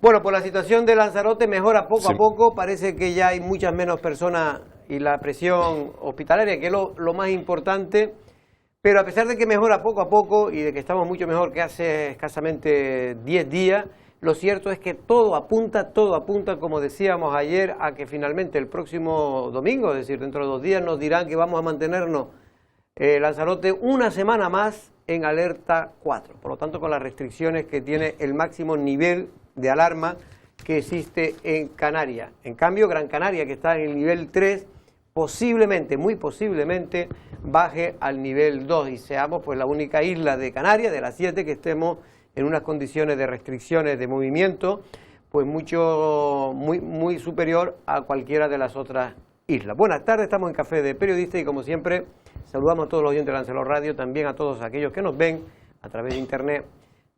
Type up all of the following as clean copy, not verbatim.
Bueno, pues la situación de Lanzarote mejora poco a poco, parece que ya hay muchas menos personas y la presión hospitalaria, que es lo más importante, pero a pesar de que mejora poco a poco y de que estamos mucho mejor que hace escasamente 10 días, lo cierto es que todo apunta, como decíamos ayer, a que finalmente el próximo domingo, es decir, dentro de 2 días, nos dirán que vamos a mantenernos Lanzarote una semana más en alerta 4, por lo tanto con las restricciones que tiene el máximo nivel de alarma que existe en Canarias. En cambio, Gran Canaria, que está en el nivel 3, posiblemente, muy posiblemente, baje al nivel 2 y seamos pues la única isla de Canarias, de las 7, que estemos en unas condiciones de restricciones de movimiento, pues muy superior a cualquiera de las otras islas. Buenas tardes, estamos en Café de Periodistas y como siempre saludamos a todos los oyentes de Lancelot Radio, también a todos aquellos que nos ven a través de internet.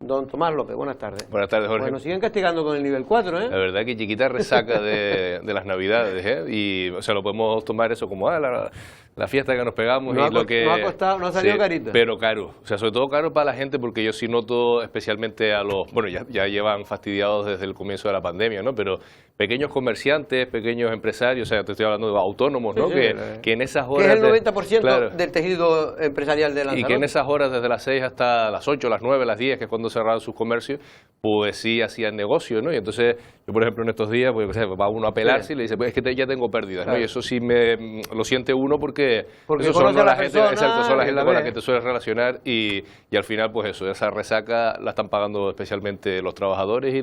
Don Tomás López, buenas tardes. Buenas tardes, Jorge. Bueno, siguen castigando con el nivel 4, ¿eh? La verdad que chiquita resaca de las Navidades, ¿eh? Y, o sea, lo podemos tomar eso como, la fiesta que nos pegamos no y lo que... No ha costado, no ha salido carito. Pero caro, o sea, sobre todo caro para la gente, porque yo sí noto especialmente a los... Bueno, ya llevan fastidiados desde el comienzo de la pandemia, ¿no? Pero pequeños comerciantes, pequeños empresarios, o sea, te estoy hablando de autónomos, ¿no? Sí, que en esas horas... Que es el 90% del tejido empresarial de Lanzarote. Y que en esas horas, desde las 6 hasta las 8, las 9, las 10, que es cuando cerraban sus comercios, pues sí hacían negocio, ¿no? Y entonces, yo por ejemplo en estos días, pues va uno a pelarse y le dice, pues es que ya tengo pérdidas, ¿no? Y eso sí lo siente uno porque eso son la gente, exacto, son la gente con la que te sueles relacionar y al final, pues eso, esa resaca la están pagando especialmente los trabajadores y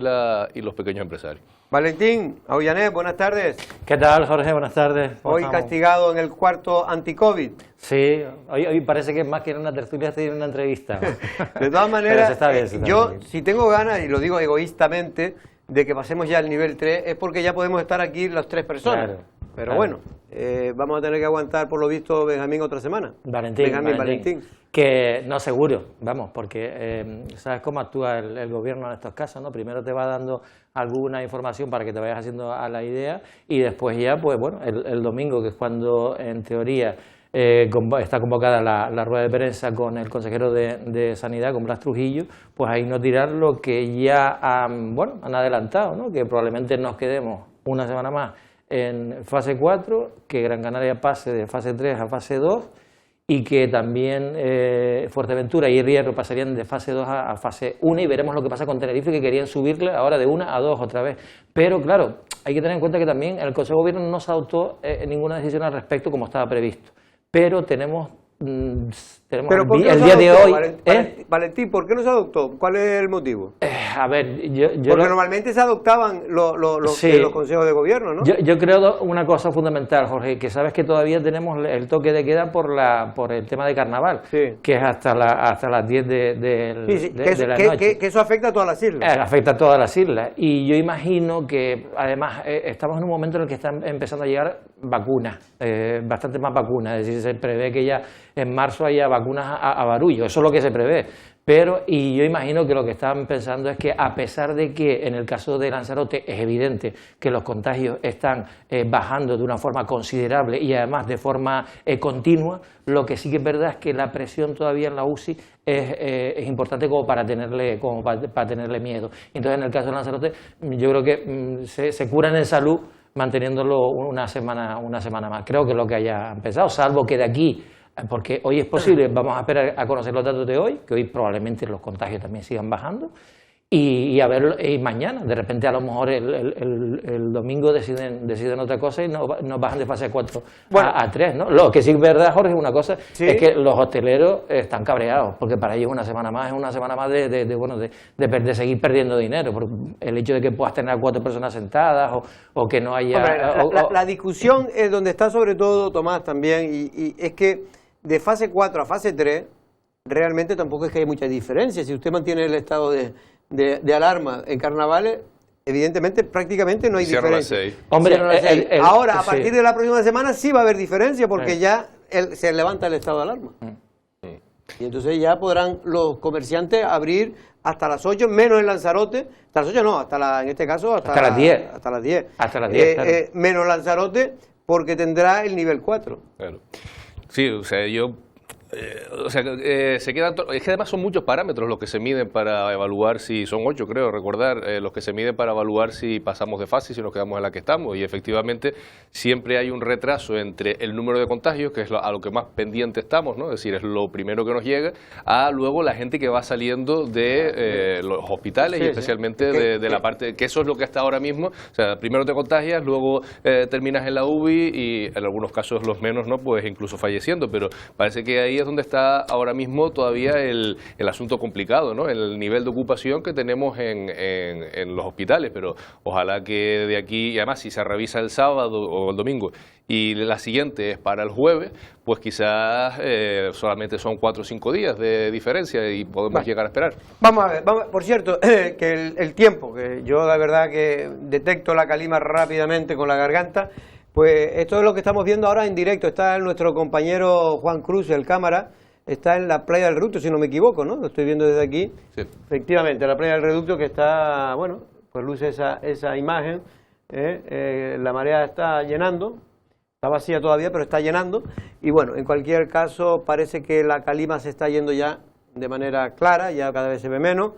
los pequeños empresarios. Valentín Aullanet, buenas tardes. ¿Qué tal, Jorge? Buenas tardes. Hoy castigado en el cuarto anti-COVID. Sí, hoy parece que más que en una tertulia estoy en una entrevista. De todas maneras, yo si tengo ganas, y lo digo egoístamente, de que pasemos ya al nivel 3, es porque ya podemos estar aquí las 3 personas. Claro, pero bueno, vamos a tener que aguantar, por lo visto, Benjamín otra semana. Valentín. Que no, seguro, vamos, porque sabes cómo actúa el gobierno en estos casos, ¿no? Primero te va dando alguna información para que te vayas haciendo a la idea y después ya, pues bueno, el domingo, que es cuando en teoría está convocada la rueda de prensa con el consejero de Sanidad, con Blas Trujillo, pues ahí nos dirán lo que ya han adelantado, ¿no? Que probablemente nos quedemos una semana más en fase 4, que Gran Canaria pase de fase 3 a fase 2 y que también Fuerteventura y El Hierro pasarían de fase 2 a fase 1 y veremos lo que pasa con Tenerife, que querían subirle ahora de 1 a 2 otra vez. Pero claro, hay que tener en cuenta que también el Consejo de Gobierno no se adoptó ninguna decisión al respecto como estaba previsto. Pero tenemos el día de hoy... Valentín, ¿por qué no se adoptó? ¿Cuál es el motivo? A ver, porque normalmente se adoptaban los consejos de gobierno, ¿no? Yo creo una cosa fundamental, Jorge, que sabes que todavía tenemos el toque de queda por el tema de carnaval, que es hasta las 10 de la noche. Que eso afecta a todas las islas. Afecta a todas las islas. Y yo imagino que, además, estamos en un momento en el que están empezando a llegar vacunas, bastante más vacunas. Es decir, se prevé que ya en marzo haya vacunas a barullo, eso es lo que se prevé. Y yo imagino que lo que están pensando es que, a pesar de que en el caso de Lanzarote es evidente que los contagios están bajando de una forma considerable y además de forma continua, lo que sí que es verdad es que la presión todavía en la UCI es importante como para tenerle miedo. Entonces, en el caso de Lanzarote, yo creo que se curan en salud manteniéndolo una semana más. Creo que es lo que haya empezado, salvo que de aquí, porque hoy es posible, vamos a esperar a conocer los datos de hoy, que hoy probablemente los contagios también sigan bajando, y a ver, y mañana, de repente a lo mejor el domingo deciden otra cosa y nos bajan de fase 4 a 3, ¿no? Lo que sí es verdad, Jorge, una cosa, es que los hosteleros están cabreados, porque para ellos una semana más es una semana más de seguir perdiendo dinero, por el hecho de que puedas tener a 4 personas sentadas o que no haya... Hombre, la discusión es donde está sobre todo, Tomás, también, y es que de fase 4 a fase 3, realmente tampoco es que haya mucha diferencia. Si usted mantiene el estado de alarma en carnavales, evidentemente prácticamente no hay diferencia. Hombre, ahora, a partir de la próxima semana sí va a haber diferencia porque ya se levanta el estado de alarma. Y entonces ya podrán los comerciantes abrir hasta las 8, menos en Lanzarote, hasta las 8 no, en este caso hasta las 10. Hasta las 10. Claro. Menos Lanzarote porque tendrá el nivel 4. Claro. Sí, o sea, yo O sea, se quedan es que además son muchos parámetros los que se miden para evaluar si son 8, creo recordar, los que se miden para evaluar si pasamos de fase, si nos quedamos en la que estamos. Y efectivamente siempre hay un retraso entre el número de contagios, que es a lo que más pendiente estamos, ¿no? Es decir, es lo primero que nos llega, a luego la gente que va saliendo de los hospitales, y especialmente de la parte, que eso es lo que está ahora mismo. O sea, primero te contagias, luego terminas en la UBI y en algunos casos los menos, ¿no? Pues incluso falleciendo, pero parece que ahí es donde está ahora mismo todavía el asunto complicado, ¿no? El nivel de ocupación que tenemos en los hospitales, pero ojalá que de aquí, y además si se revisa el sábado o el domingo y la siguiente es para el jueves, pues quizás solamente son 4 o 5 días de diferencia y podemos llegar a esperar. Vamos a ver, por cierto, que el tiempo, que yo la verdad que detecto la calima rápidamente con la garganta. Pues esto es lo que estamos viendo ahora en directo. Está nuestro compañero Juan Cruz, el cámara, está en la playa del Reducto, si no me equivoco, ¿no? Lo estoy viendo desde aquí. Sí. Efectivamente, la playa del Reducto que está, bueno, pues luce esa imagen. La marea está llenando, está vacía todavía, pero está llenando. Y bueno, en cualquier caso, parece que la calima se está yendo ya de manera clara, ya cada vez se ve menos.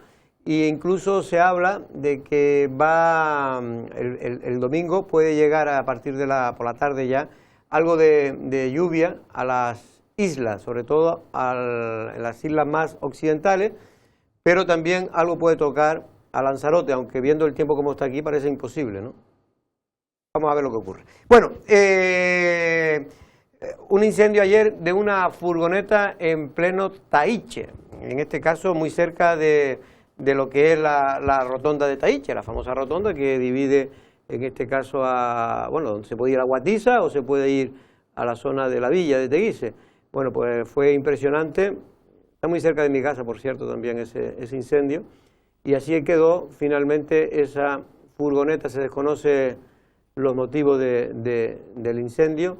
Y incluso se habla de que el domingo puede llegar a partir de por la tarde ya algo de lluvia a las islas, sobre todo en las islas más occidentales, pero también algo puede tocar a Lanzarote, aunque viendo el tiempo como está aquí parece imposible, ¿no? Vamos a ver lo que ocurre. Bueno, un incendio ayer de una furgoneta en pleno Taíche, en este caso muy cerca de lo que es la rotonda de Taíche, la famosa rotonda que divide, en este caso, donde se puede ir a Guatiza o se puede ir a la zona de la villa de Teguise. Bueno, pues fue impresionante, está muy cerca de mi casa, por cierto, también ese incendio, y así quedó finalmente esa furgoneta, se desconoce los motivos del incendio,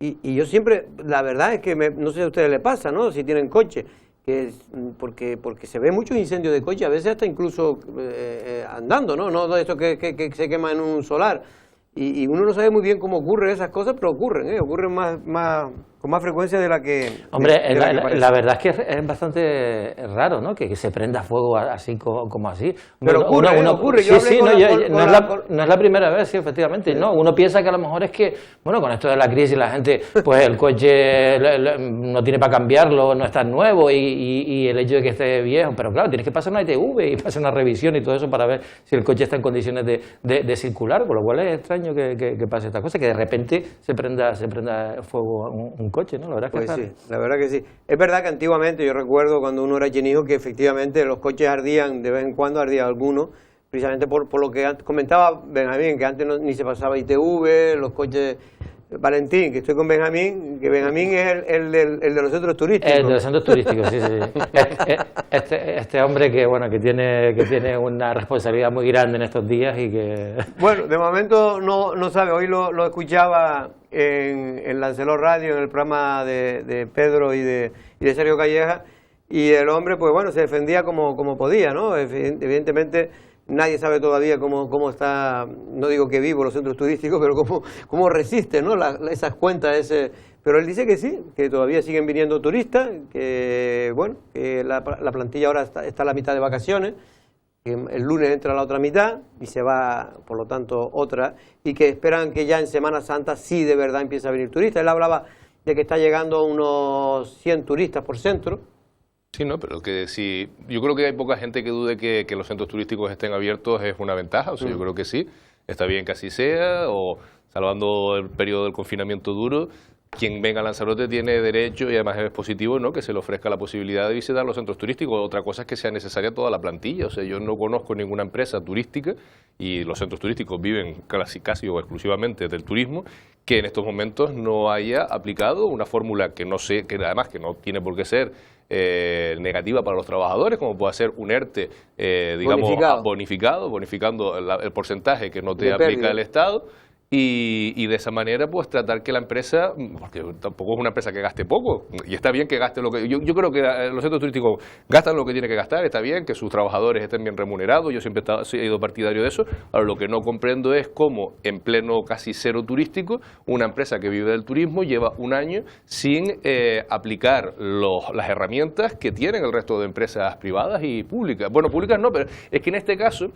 y yo siempre, la verdad es que no sé si a ustedes les pasa, ¿no?, si tienen coche, porque se ve muchos incendios de coche, a veces hasta incluso andando, no de esto que se quema en un solar, y uno no sabe muy bien cómo ocurren esas cosas, pero ocurren con más frecuencia de la que... Hombre, la verdad es que es bastante raro, ¿no?, que se prenda fuego así como así. Pero ocurre. Sí, no es la primera vez, sí, efectivamente. Sí. No, uno piensa que a lo mejor es que, bueno, con esto de la crisis la gente, pues el coche no tiene para cambiarlo, no está nuevo y el hecho de que esté viejo, pero claro, tienes que pasar una ITV y pasar una revisión y todo eso para ver si el coche está en condiciones de circular, con lo cual es extraño que pase esta cosa, que de repente se prenda fuego un coche, ¿no? La verdad es que sí, la verdad que sí. Es verdad que antiguamente, yo recuerdo cuando uno era chenijo, que efectivamente los coches ardían, de vez en cuando ardía alguno, precisamente por lo que comentaba Benjamín, que antes ni se pasaba ITV, los coches... Valentín, que estoy con Benjamín, que Benjamín es el de los centros turísticos. El de los centros turísticos, sí. Este hombre que tiene una responsabilidad muy grande en estos días y que... Bueno, de momento no sabe, hoy lo escuchaba en Lancelot Radio, en el programa de Pedro y de Sergio Calleja, y el hombre, pues bueno, se defendía como podía, ¿no? Evidentemente... Nadie sabe todavía cómo está, no digo que vivo los centros turísticos, pero cómo resisten, ¿no?, esas cuentas. Pero él dice que sí, que todavía siguen viniendo turistas, que bueno, que la plantilla ahora está a la mitad de vacaciones, que el lunes entra la otra mitad y se va, por lo tanto, otra, y que esperan que ya en Semana Santa sí de verdad empiece a venir turistas. Él hablaba de que está llegando unos 100 turistas por centro. Sí, no, pero que si yo creo que hay poca gente que dude que los centros turísticos estén abiertos es una ventaja, o sea, yo creo que sí, está bien que así sea, o salvando el periodo del confinamiento duro, quien venga a Lanzarote tiene derecho, y además es positivo, ¿no?, que se le ofrezca la posibilidad de visitar los centros turísticos. Otra cosa es que sea necesaria toda la plantilla, o sea, yo no conozco ninguna empresa turística, y los centros turísticos viven casi o exclusivamente del turismo, que en estos momentos no haya aplicado una fórmula que no sé, que además que no tiene por qué ser negativa para los trabajadores, como puede ser un ERTE, digamos, bonificando el porcentaje que no te aplica el Estado, y de esa manera pues tratar que la empresa, porque tampoco es una empresa que gaste poco, y está bien que gaste lo que... Yo creo que los centros turísticos gastan lo que tienen que gastar, está bien que sus trabajadores estén bien remunerados, yo siempre he sido partidario de eso. Ahora lo que no comprendo es cómo en pleno casi cero turístico, una empresa que vive del turismo lleva un año sin aplicar las herramientas que tienen el resto de empresas privadas y públicas. Bueno, públicas no, pero es que en este caso,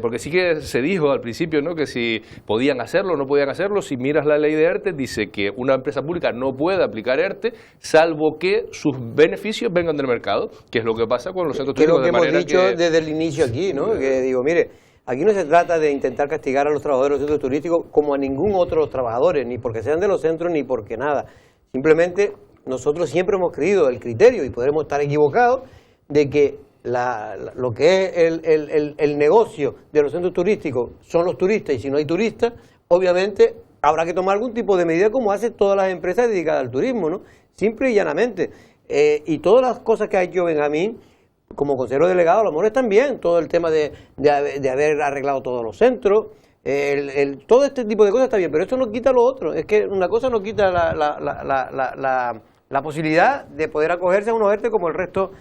porque sí que se dijo al principio, ¿no?, que si podían hacerlo o no podían hacerlo. Si miras la ley de ERTE, dice que una empresa pública no puede aplicar ERTE salvo que sus beneficios vengan del mercado, que es lo que pasa con los centros turísticos. Creo que hemos dicho desde el inicio aquí, ¿no? Que digo, mire, aquí no se trata de intentar castigar a los trabajadores de los centros turísticos como a ningún otro trabajadores, ni porque sean de los centros ni porque nada. Simplemente nosotros siempre hemos creído el criterio, y podremos estar equivocados, de que lo que es el negocio de los centros turísticos son los turistas, y si no hay turistas, obviamente habrá que tomar algún tipo de medida como hacen todas las empresas dedicadas al turismo, ¿no? Simple y llanamente. Y todas las cosas que ha hecho Benjamín como consejero delegado, a lo mejor están bien, todo el tema de haber arreglado todos los centros, todo este tipo de cosas está bien, pero esto no quita lo otro. Es que una cosa no quita la posibilidad de poder acogerse a unos ERTE como el resto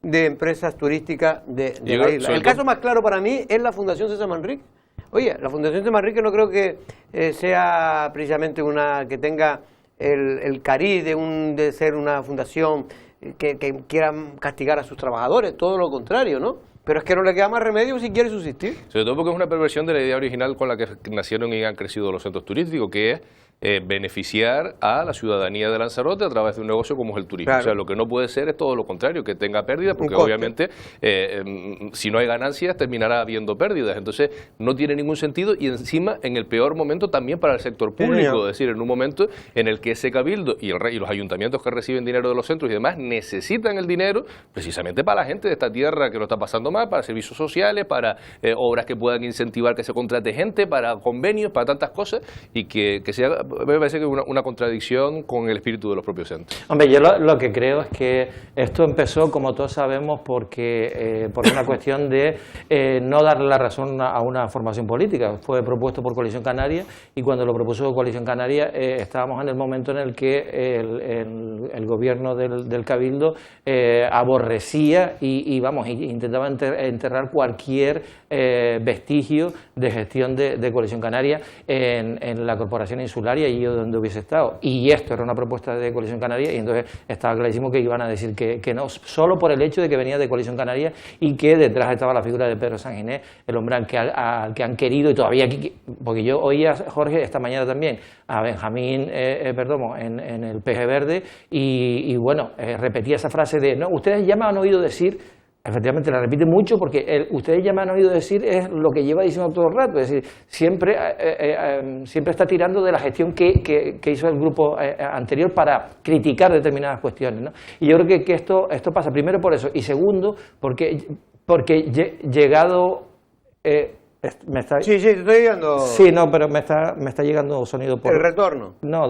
de empresas turísticas de la isla. El caso más claro para mí es la Fundación César Manrique. Oye, la Fundación César Manrique no creo que sea precisamente una que tenga el cariz de ser una fundación que quiera castigar a sus trabajadores, todo lo contrario, ¿no? Pero es que no le queda más remedio si quiere subsistir. Sobre todo porque es una perversión de la idea original con la que nacieron y han crecido los centros turísticos, que es beneficiar a la ciudadanía de Lanzarote a través de un negocio como es el turismo. Claro. O sea, lo que no puede ser es todo lo contrario, que tenga pérdidas, porque obviamente si no hay ganancias terminará habiendo pérdidas. Entonces no tiene ningún sentido, y encima en el peor momento también para el sector público, es decir, en un momento en el que ese cabildo y los ayuntamientos que reciben dinero de los centros y demás necesitan el dinero precisamente para la gente de esta tierra que lo está pasando mal, para servicios sociales, para obras que puedan incentivar que se contrate gente, para convenios, para tantas cosas, y que sea, me parece que es una contradicción con el espíritu de los propios centros. Hombre, yo lo que creo es que esto empezó, como todos sabemos, por una cuestión de no darle la razón a una formación política. Fue propuesto por Coalición Canaria, y cuando lo propuso Coalición Canaria estábamos en el momento en el que el gobierno del Cabildo aborrecía y intentaba enterrar cualquier vestigio de gestión de Coalición Canaria en la Corporación Insular y allí donde hubiese estado. Y esto era una propuesta de Coalición Canaria, y entonces estaba clarísimo que iban a decir que no, solo por el hecho de que venía de Coalición Canaria y que detrás estaba la figura de Pedro Sanginés, el hombre al que han querido, y todavía aquí, porque yo oía, Jorge, esta mañana también a Benjamín Perdomo en el PG Verde, y bueno, repetía esa frase de, no, ustedes ya me han oído decir. Efectivamente, la repite mucho porque ustedes ya me han oído decir es lo que lleva diciendo todo el rato, es decir, siempre está tirando de la gestión que hizo el grupo anterior para criticar determinadas cuestiones, ¿no? Y yo creo que esto pasa primero por eso, y segundo porque llegado... me está... Sí, te estoy llegando... Sí, no, pero me está llegando sonido por... ¿El retorno? No,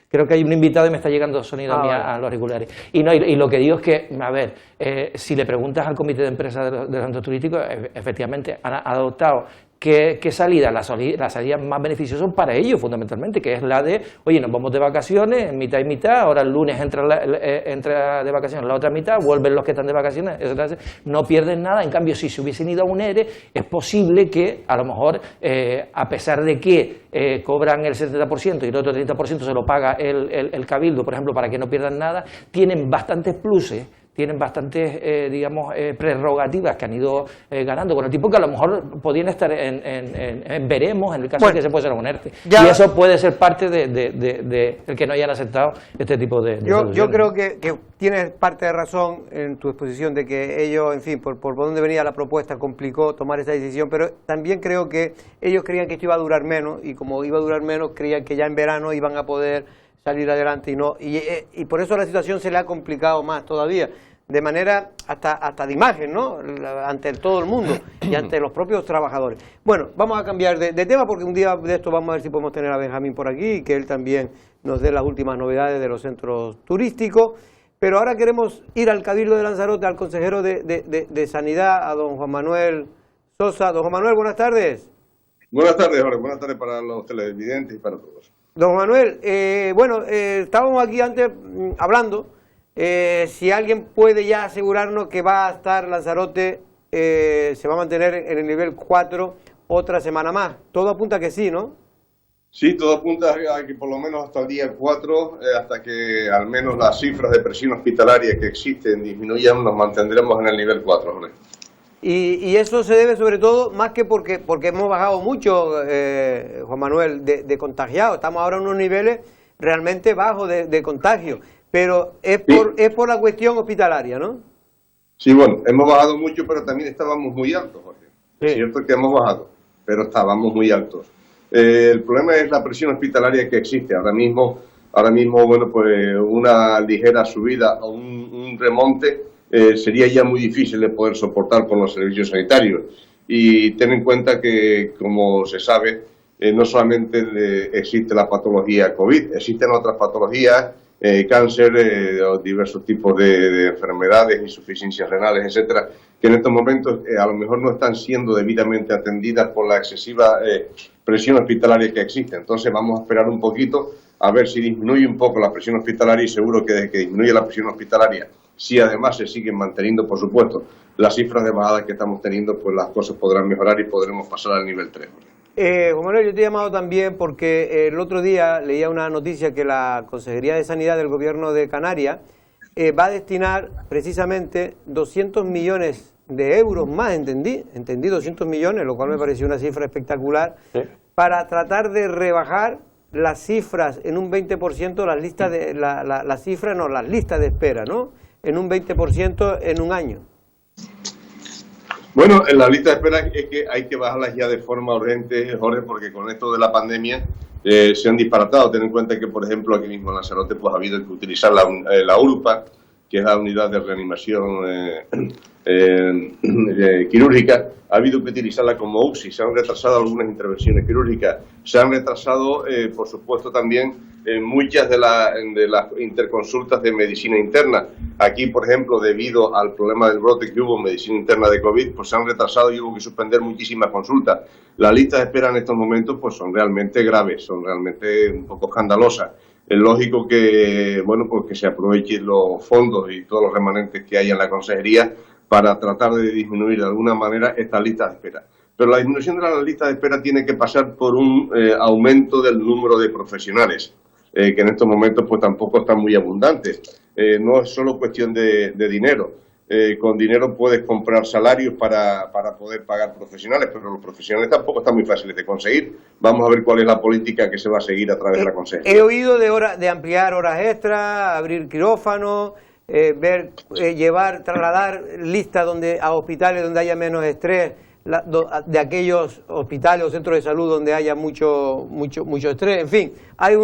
creo que hay un invitado y me está llegando sonido a los auriculares. Y lo que digo es que, a ver, si le preguntas al comité de empresa de los centros turísticos, efectivamente han adoptado ¿qué salida? La salida más beneficiosa son para ellos, fundamentalmente, que es la de, oye, nos vamos de vacaciones, mitad y mitad, ahora el lunes entra de vacaciones la otra mitad, vuelven los que están de vacaciones, etc. No pierden nada. En cambio, si se hubiesen ido a un ERE, es posible que, a lo mejor, a pesar de que cobran el 70% y el otro 30% se lo paga el Cabildo, por ejemplo, para que no pierdan nada, tienen bastantes pluses, tienen bastantes, prerrogativas que han ido ganando con el tipo, que a lo mejor podían estar en veremos, en el caso de que se puede ser un ERTE. Y eso puede ser parte de el que no hayan aceptado este tipo de yo creo que tienes parte de razón en tu exposición de que ellos, en fin, por donde venía la propuesta complicó tomar esa decisión, pero también creo que ellos creían que esto iba a durar menos, y como iba a durar menos, creían que ya en verano iban a poder salir adelante, y por eso la situación se le ha complicado más todavía, de manera hasta de imagen, ¿no?, ante todo el mundo y ante los propios trabajadores. Bueno, vamos a cambiar de tema, porque un día de esto vamos a ver si podemos tener a Benjamín por aquí y que él también nos dé las últimas novedades de los centros turísticos. Pero ahora queremos ir al Cabildo de Lanzarote, al consejero de Sanidad, a don Juan Manuel Sosa. Don Juan Manuel, buenas tardes. Buenas tardes, Jorge. Buenas tardes para los televidentes y para todos. Don Manuel, estábamos aquí antes hablando, si alguien puede ya asegurarnos que va a estar Lanzarote, se va a mantener en el nivel 4 otra semana más. Todo apunta que sí, ¿no? Sí, todo apunta a que por lo menos hasta el día 4, hasta que al menos las cifras de presión hospitalaria que existen disminuyan, nos mantendremos en el nivel 4, Jorge. Y eso se debe sobre todo, más que porque hemos bajado mucho, Juan Manuel, de contagiados. Estamos ahora en unos niveles realmente bajos de contagio, pero es por la cuestión hospitalaria, ¿no? Sí, bueno, hemos bajado mucho, pero también estábamos muy altos, Jorge. Sí. Es cierto que hemos bajado, pero estábamos muy altos. El problema es la presión hospitalaria que existe. Ahora mismo bueno, pues una ligera subida o un remonte sería ya muy difícil de poder soportar con los servicios sanitarios. Y ten en cuenta que, como se sabe, no solamente existe la patología COVID, existen otras patologías, cáncer, diversos tipos de enfermedades, insuficiencias renales, etcétera, que en estos momentos a lo mejor no están siendo debidamente atendidas por la excesiva presión hospitalaria que existe. Entonces vamos a esperar un poquito a ver si disminuye un poco la presión hospitalaria, y seguro que desde que disminuye la presión hospitalaria, si además se siguen manteniendo, por supuesto, las cifras de bajadas que estamos teniendo, pues las cosas podrán mejorar y podremos pasar al nivel 3. Juan Manuel, yo te he llamado también porque el otro día leía una noticia que la Consejería de Sanidad del Gobierno de Canarias va a destinar precisamente 200 millones de euros más, entendí 200 millones, lo cual me pareció una cifra espectacular, sí, para tratar de rebajar las cifras en un 20%, las listas de las listas de espera, ¿no? En un 20% en un año. Bueno, en la lista de espera es que hay que bajarlas ya de forma urgente, Jorge, porque con esto de la pandemia se han disparatado. Ten en cuenta que, por ejemplo, aquí mismo en Lanzarote pues ha habido que utilizar la URPA, que es la unidad de reanimación quirúrgica, ha habido que utilizarla como UCI. Se han retrasado algunas intervenciones quirúrgicas, se han retrasado, por supuesto, también muchas de las interconsultas de medicina interna. Aquí, por ejemplo, debido al problema del brote que hubo en medicina interna de COVID, pues se han retrasado y hubo que suspender muchísimas consultas. Las listas de espera en estos momentos pues son realmente graves, son realmente un poco escandalosas. Es lógico que, bueno, pues que se aprovechen los fondos y todos los remanentes que hay en la consejería para tratar de disminuir de alguna manera estas listas de espera. Pero la disminución de las listas de espera tiene que pasar por un aumento del número de profesionales, que en estos momentos pues tampoco están muy abundantes. No es solo cuestión de dinero. Con dinero puedes comprar salarios para poder pagar profesionales, pero los profesionales tampoco están muy fáciles de conseguir. Vamos a ver cuál es la política que se va a seguir a través de la consejería. He oído de ampliar horas extras, abrir quirófanos, trasladar listas a hospitales donde haya menos estrés, de aquellos hospitales o centros de salud donde haya mucho estrés. En fin, hay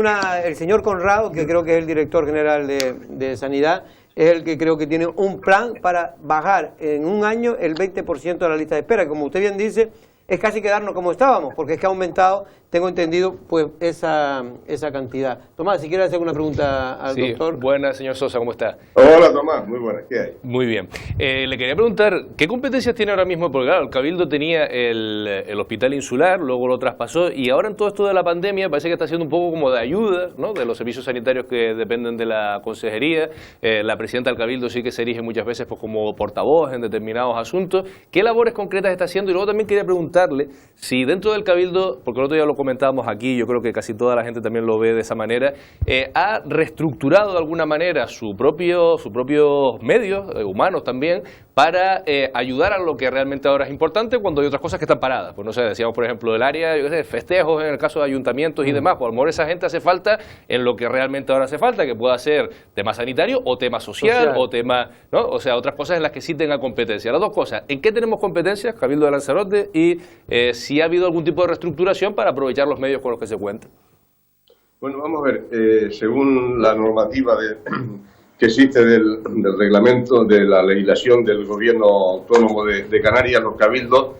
el señor Conrado, que creo que es el director general de Sanidad, es el que creo que tiene un plan para bajar en un año el 20% de la lista de espera. Como usted bien dice, es casi quedarnos como estábamos, porque es que ha aumentado, tengo entendido, pues esa cantidad. Tomás, si quieres hacer una pregunta al doctor. Buenas, señor Sosa, ¿cómo está? Hola, Tomás, muy buenas, ¿qué hay? Muy bien. Le quería preguntar, ¿qué competencias tiene ahora mismo? Porque claro, el Cabildo tenía el hospital insular, luego lo traspasó, y ahora en todo esto de la pandemia parece que está siendo un poco como de ayuda, ¿no?, de los servicios sanitarios que dependen de la consejería. La presidenta del Cabildo sí que se erige muchas veces pues, como portavoz en determinados asuntos. ¿Qué labores concretas está haciendo? Y luego también quería preguntarle si dentro del Cabildo, porque el otro día lo comentábamos aquí, yo creo que casi toda la gente también lo ve de esa manera, ha reestructurado de alguna manera sus propios medios, humanos también, para ayudar a lo que realmente ahora es importante cuando hay otras cosas que están paradas. Pues no sé, decíamos por ejemplo del área, yo qué sé, festejos en el caso de ayuntamientos y demás, pues a lo mejor esa gente hace falta en lo que realmente ahora hace falta, que pueda ser tema sanitario o tema social. O tema, ¿no? O sea, otras cosas en las que sí tenga competencia. Las dos cosas, ¿en qué tenemos competencias, Cabildo de Lanzarote? Y si ha habido algún tipo de reestructuración para aprovechar los medios con los que se cuenta. Bueno, vamos a ver, según la normativa que existe del reglamento, de la legislación del gobierno autónomo de Canarias, los cabildos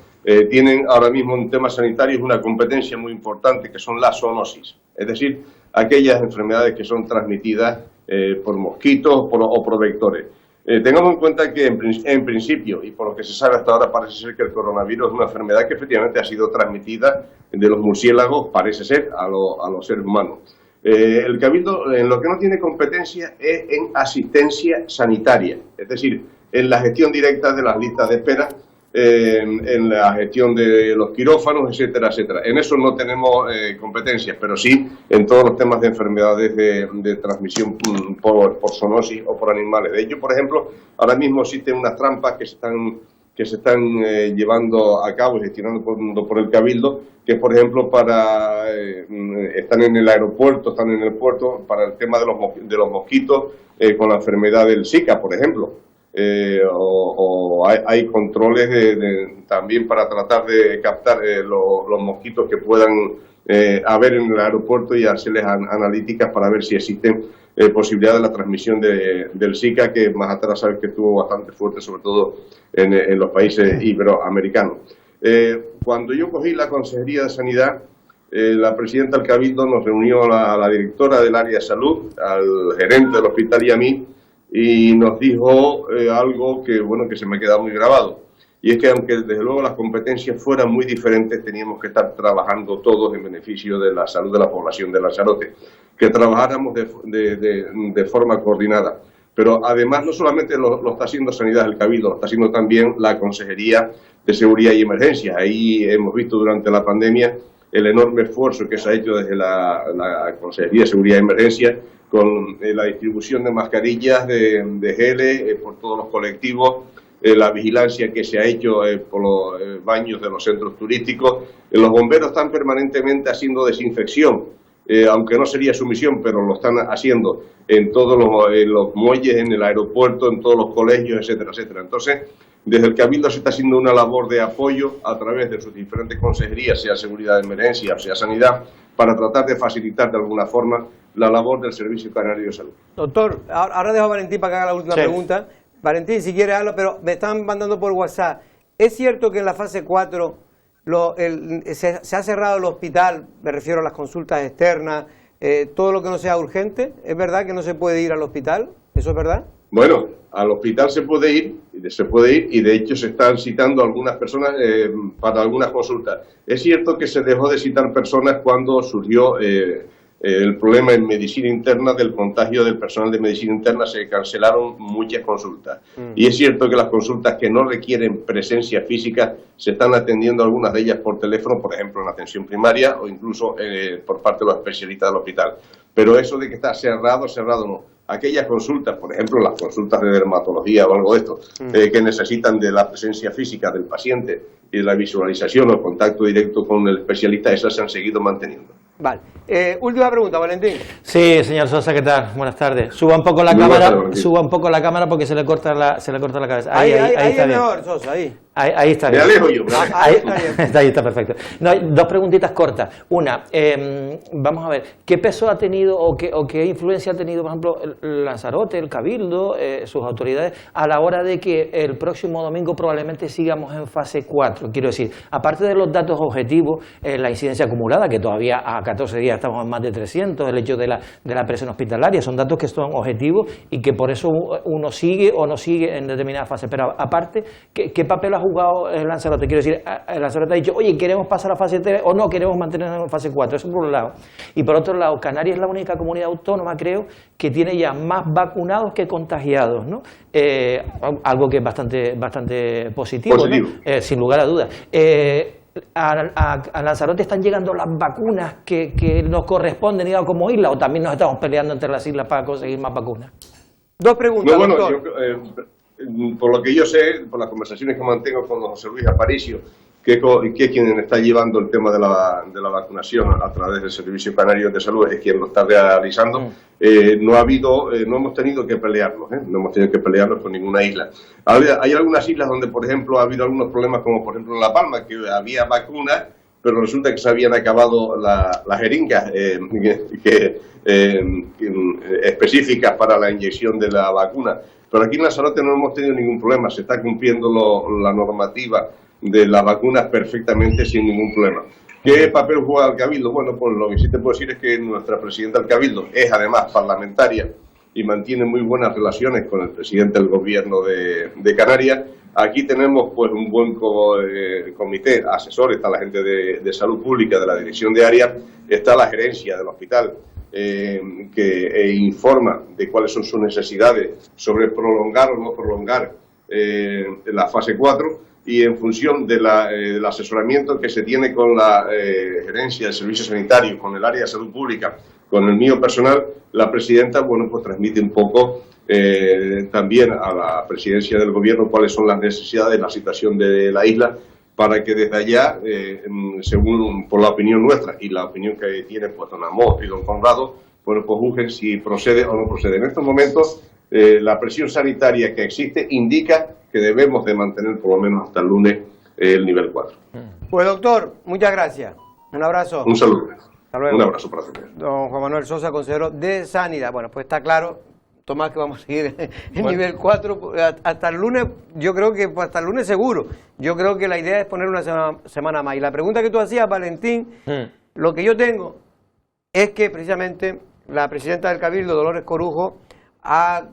tienen ahora mismo en temas sanitarios una competencia muy importante, que son las zoonosis, es decir, aquellas enfermedades que son transmitidas por mosquitos o por vectores. Tengamos en cuenta que en principio, y por lo que se sabe hasta ahora, parece ser que el coronavirus es una enfermedad que efectivamente ha sido transmitida de los murciélagos, parece ser, a los seres humanos. El Cabildo en lo que no tiene competencia es en asistencia sanitaria, es decir, en la gestión directa de las listas de espera, en la gestión de los quirófanos, etcétera, etcétera. En eso no tenemos competencias, pero sí en todos los temas de enfermedades de transmisión por zoonosis o por animales. De hecho, por ejemplo, ahora mismo existen unas trampas que se están llevando a cabo y gestionando por el Cabildo, que por ejemplo están en el aeropuerto, están en el puerto para el tema de los mosquitos con la enfermedad del Zika, por ejemplo. Hay controles también para tratar de captar los mosquitos que puedan haber en el aeropuerto y hacerles analíticas para ver si existen posibilidades de la transmisión del Zika, que más atrás sabes que estuvo bastante fuerte, sobre todo en los países iberoamericanos. Cuando yo cogí la Consejería de Sanidad, la presidenta del Cabildo nos reunió a la directora del área de salud, al gerente del hospital y a mí, y nos dijo algo que se me ha quedado muy grabado, y es que aunque desde luego las competencias fueran muy diferentes, teníamos que estar trabajando todos en beneficio de la salud de la población de Lanzarote, que trabajáramos de forma coordinada. Pero además no solamente lo está haciendo Sanidad del Cabildo, lo está haciendo también la Consejería de Seguridad y Emergencias. Ahí hemos visto durante la pandemia el enorme esfuerzo que se ha hecho desde la Consejería de Seguridad y Emergencias con la distribución de mascarillas, de geles por todos los colectivos, la vigilancia que se ha hecho por los baños de los centros turísticos. Los bomberos están permanentemente haciendo desinfección, aunque no sería su misión, pero lo están haciendo en todos los muelles, en el aeropuerto, en todos los colegios, etcétera, etcétera. Entonces, desde el Cabildo se está haciendo una labor de apoyo a través de sus diferentes consejerías, sea Seguridad de Emergencia, sea Sanidad, para tratar de facilitar de alguna forma la labor del Servicio Canario de Salud. Doctor, ahora dejo a Valentín para que haga la última pregunta. Valentín, si quiere hablar, pero me están mandando por WhatsApp. ¿Es cierto que en la fase 4 se ha cerrado el hospital? Me refiero a las consultas externas, todo lo que no sea urgente. ¿Es verdad que no se puede ir al hospital? ¿Eso es verdad? Bueno, al hospital se puede ir y de hecho se están citando algunas personas para algunas consultas. Es cierto que se dejó de citar personas cuando surgió el problema en medicina interna del contagio del personal de medicina interna, se cancelaron muchas consultas. Y es cierto que las consultas que no requieren presencia física se están atendiendo algunas de ellas por teléfono, por ejemplo en atención primaria o incluso por parte de los especialistas del hospital. Pero eso de que está cerrado no. Aquellas consultas, por ejemplo las consultas de dermatología o algo de esto, que necesitan de la presencia física del paciente y de la visualización o el contacto directo con el especialista, esas se han seguido manteniendo. Vale. Última pregunta, Valentín. Sí, señor Sosa, ¿qué tal? Buenas tardes. Suba un poco la cámara porque se le corta la cabeza. Ahí está bien. Mejor, Sosa, ahí está bien. Me alejo yo. Ahí está perfecto. No, dos preguntitas cortas. Una, vamos a ver, ¿qué peso ha tenido o qué influencia ha tenido, por ejemplo, Lanzarote, el Cabildo, sus autoridades, a la hora de que el próximo domingo probablemente sigamos en fase 4? Quiero decir, aparte de los datos objetivos, la incidencia acumulada, que todavía a 14 días estamos en más de 300, el hecho de la presión hospitalaria, son datos que son objetivos y que por eso uno sigue o no sigue en determinada fase. Pero aparte, ¿qué papel ha jugado el Lanzarote? Quiero decir, el Lanzarote ha dicho, oye, ¿queremos pasar a fase 3 o no queremos mantenernos en fase 4? Eso por un lado. Y por otro lado, Canarias es la única comunidad autónoma, creo, que tiene ya más vacunados que contagiados, ¿no? Algo que es bastante positivo. ¿no? Sin lugar a dudas. A Lanzarote están llegando las vacunas que nos corresponden, digamos, como isla, o también nos estamos peleando entre las islas para conseguir más vacunas. Dos preguntas, doctor. Por lo que yo sé, por las conversaciones que mantengo con don José Luis Aparicio, que es quien está llevando el tema de la vacunación a través del Servicio Canario de Salud, es quien lo está realizando, no hemos tenido que pelearnos, no hemos tenido que pelearnos con ninguna isla. Hay algunas islas donde, por ejemplo, ha habido algunos problemas, como por ejemplo en La Palma, que había vacunas, pero resulta que se habían acabado las jeringas específicas para la inyección de la vacuna. Pero aquí en Lanzarote no hemos tenido ningún problema, se está cumpliendo la normativa de las vacunas perfectamente sin ningún problema. ¿Qué papel juega el Cabildo? Bueno, pues lo que sí te puedo decir es que nuestra presidenta del Cabildo es además parlamentaria y mantiene muy buenas relaciones con el presidente del gobierno de Canarias. Aquí tenemos pues un buen comité asesor, está la gente de salud pública de la dirección de área, está la gerencia del hospital que informa de cuáles son sus necesidades sobre prolongar o no prolongar la fase 4, y en función del asesoramiento que se tiene con la gerencia de servicios sanitarios, con el área de salud pública, con el mío personal, la presidenta, bueno, pues transmite un poco también a la presidencia del gobierno cuáles son las necesidades, la situación de la isla, para que desde allá, según por la opinión nuestra y la opinión que tiene pues don Amós y don Conrado, bueno, pues juzguen si procede o no procede. En estos momentos, la presión sanitaria que existe indica que debemos de mantener por lo menos hasta el lunes el nivel 4. Pues doctor, muchas gracias. Un abrazo. Un saludo. Hasta luego. Un abrazo para todos. Don Juan Manuel Sosa, consejero de Sanidad. Bueno, pues está claro, Tomás, que vamos a seguir en nivel 4 hasta el lunes. Yo creo que hasta el lunes seguro. Yo creo que la idea es poner una semana más. Y la pregunta que tú hacías, Valentín, lo que yo tengo es que precisamente la presidenta del Cabildo, Dolores Corujo, ha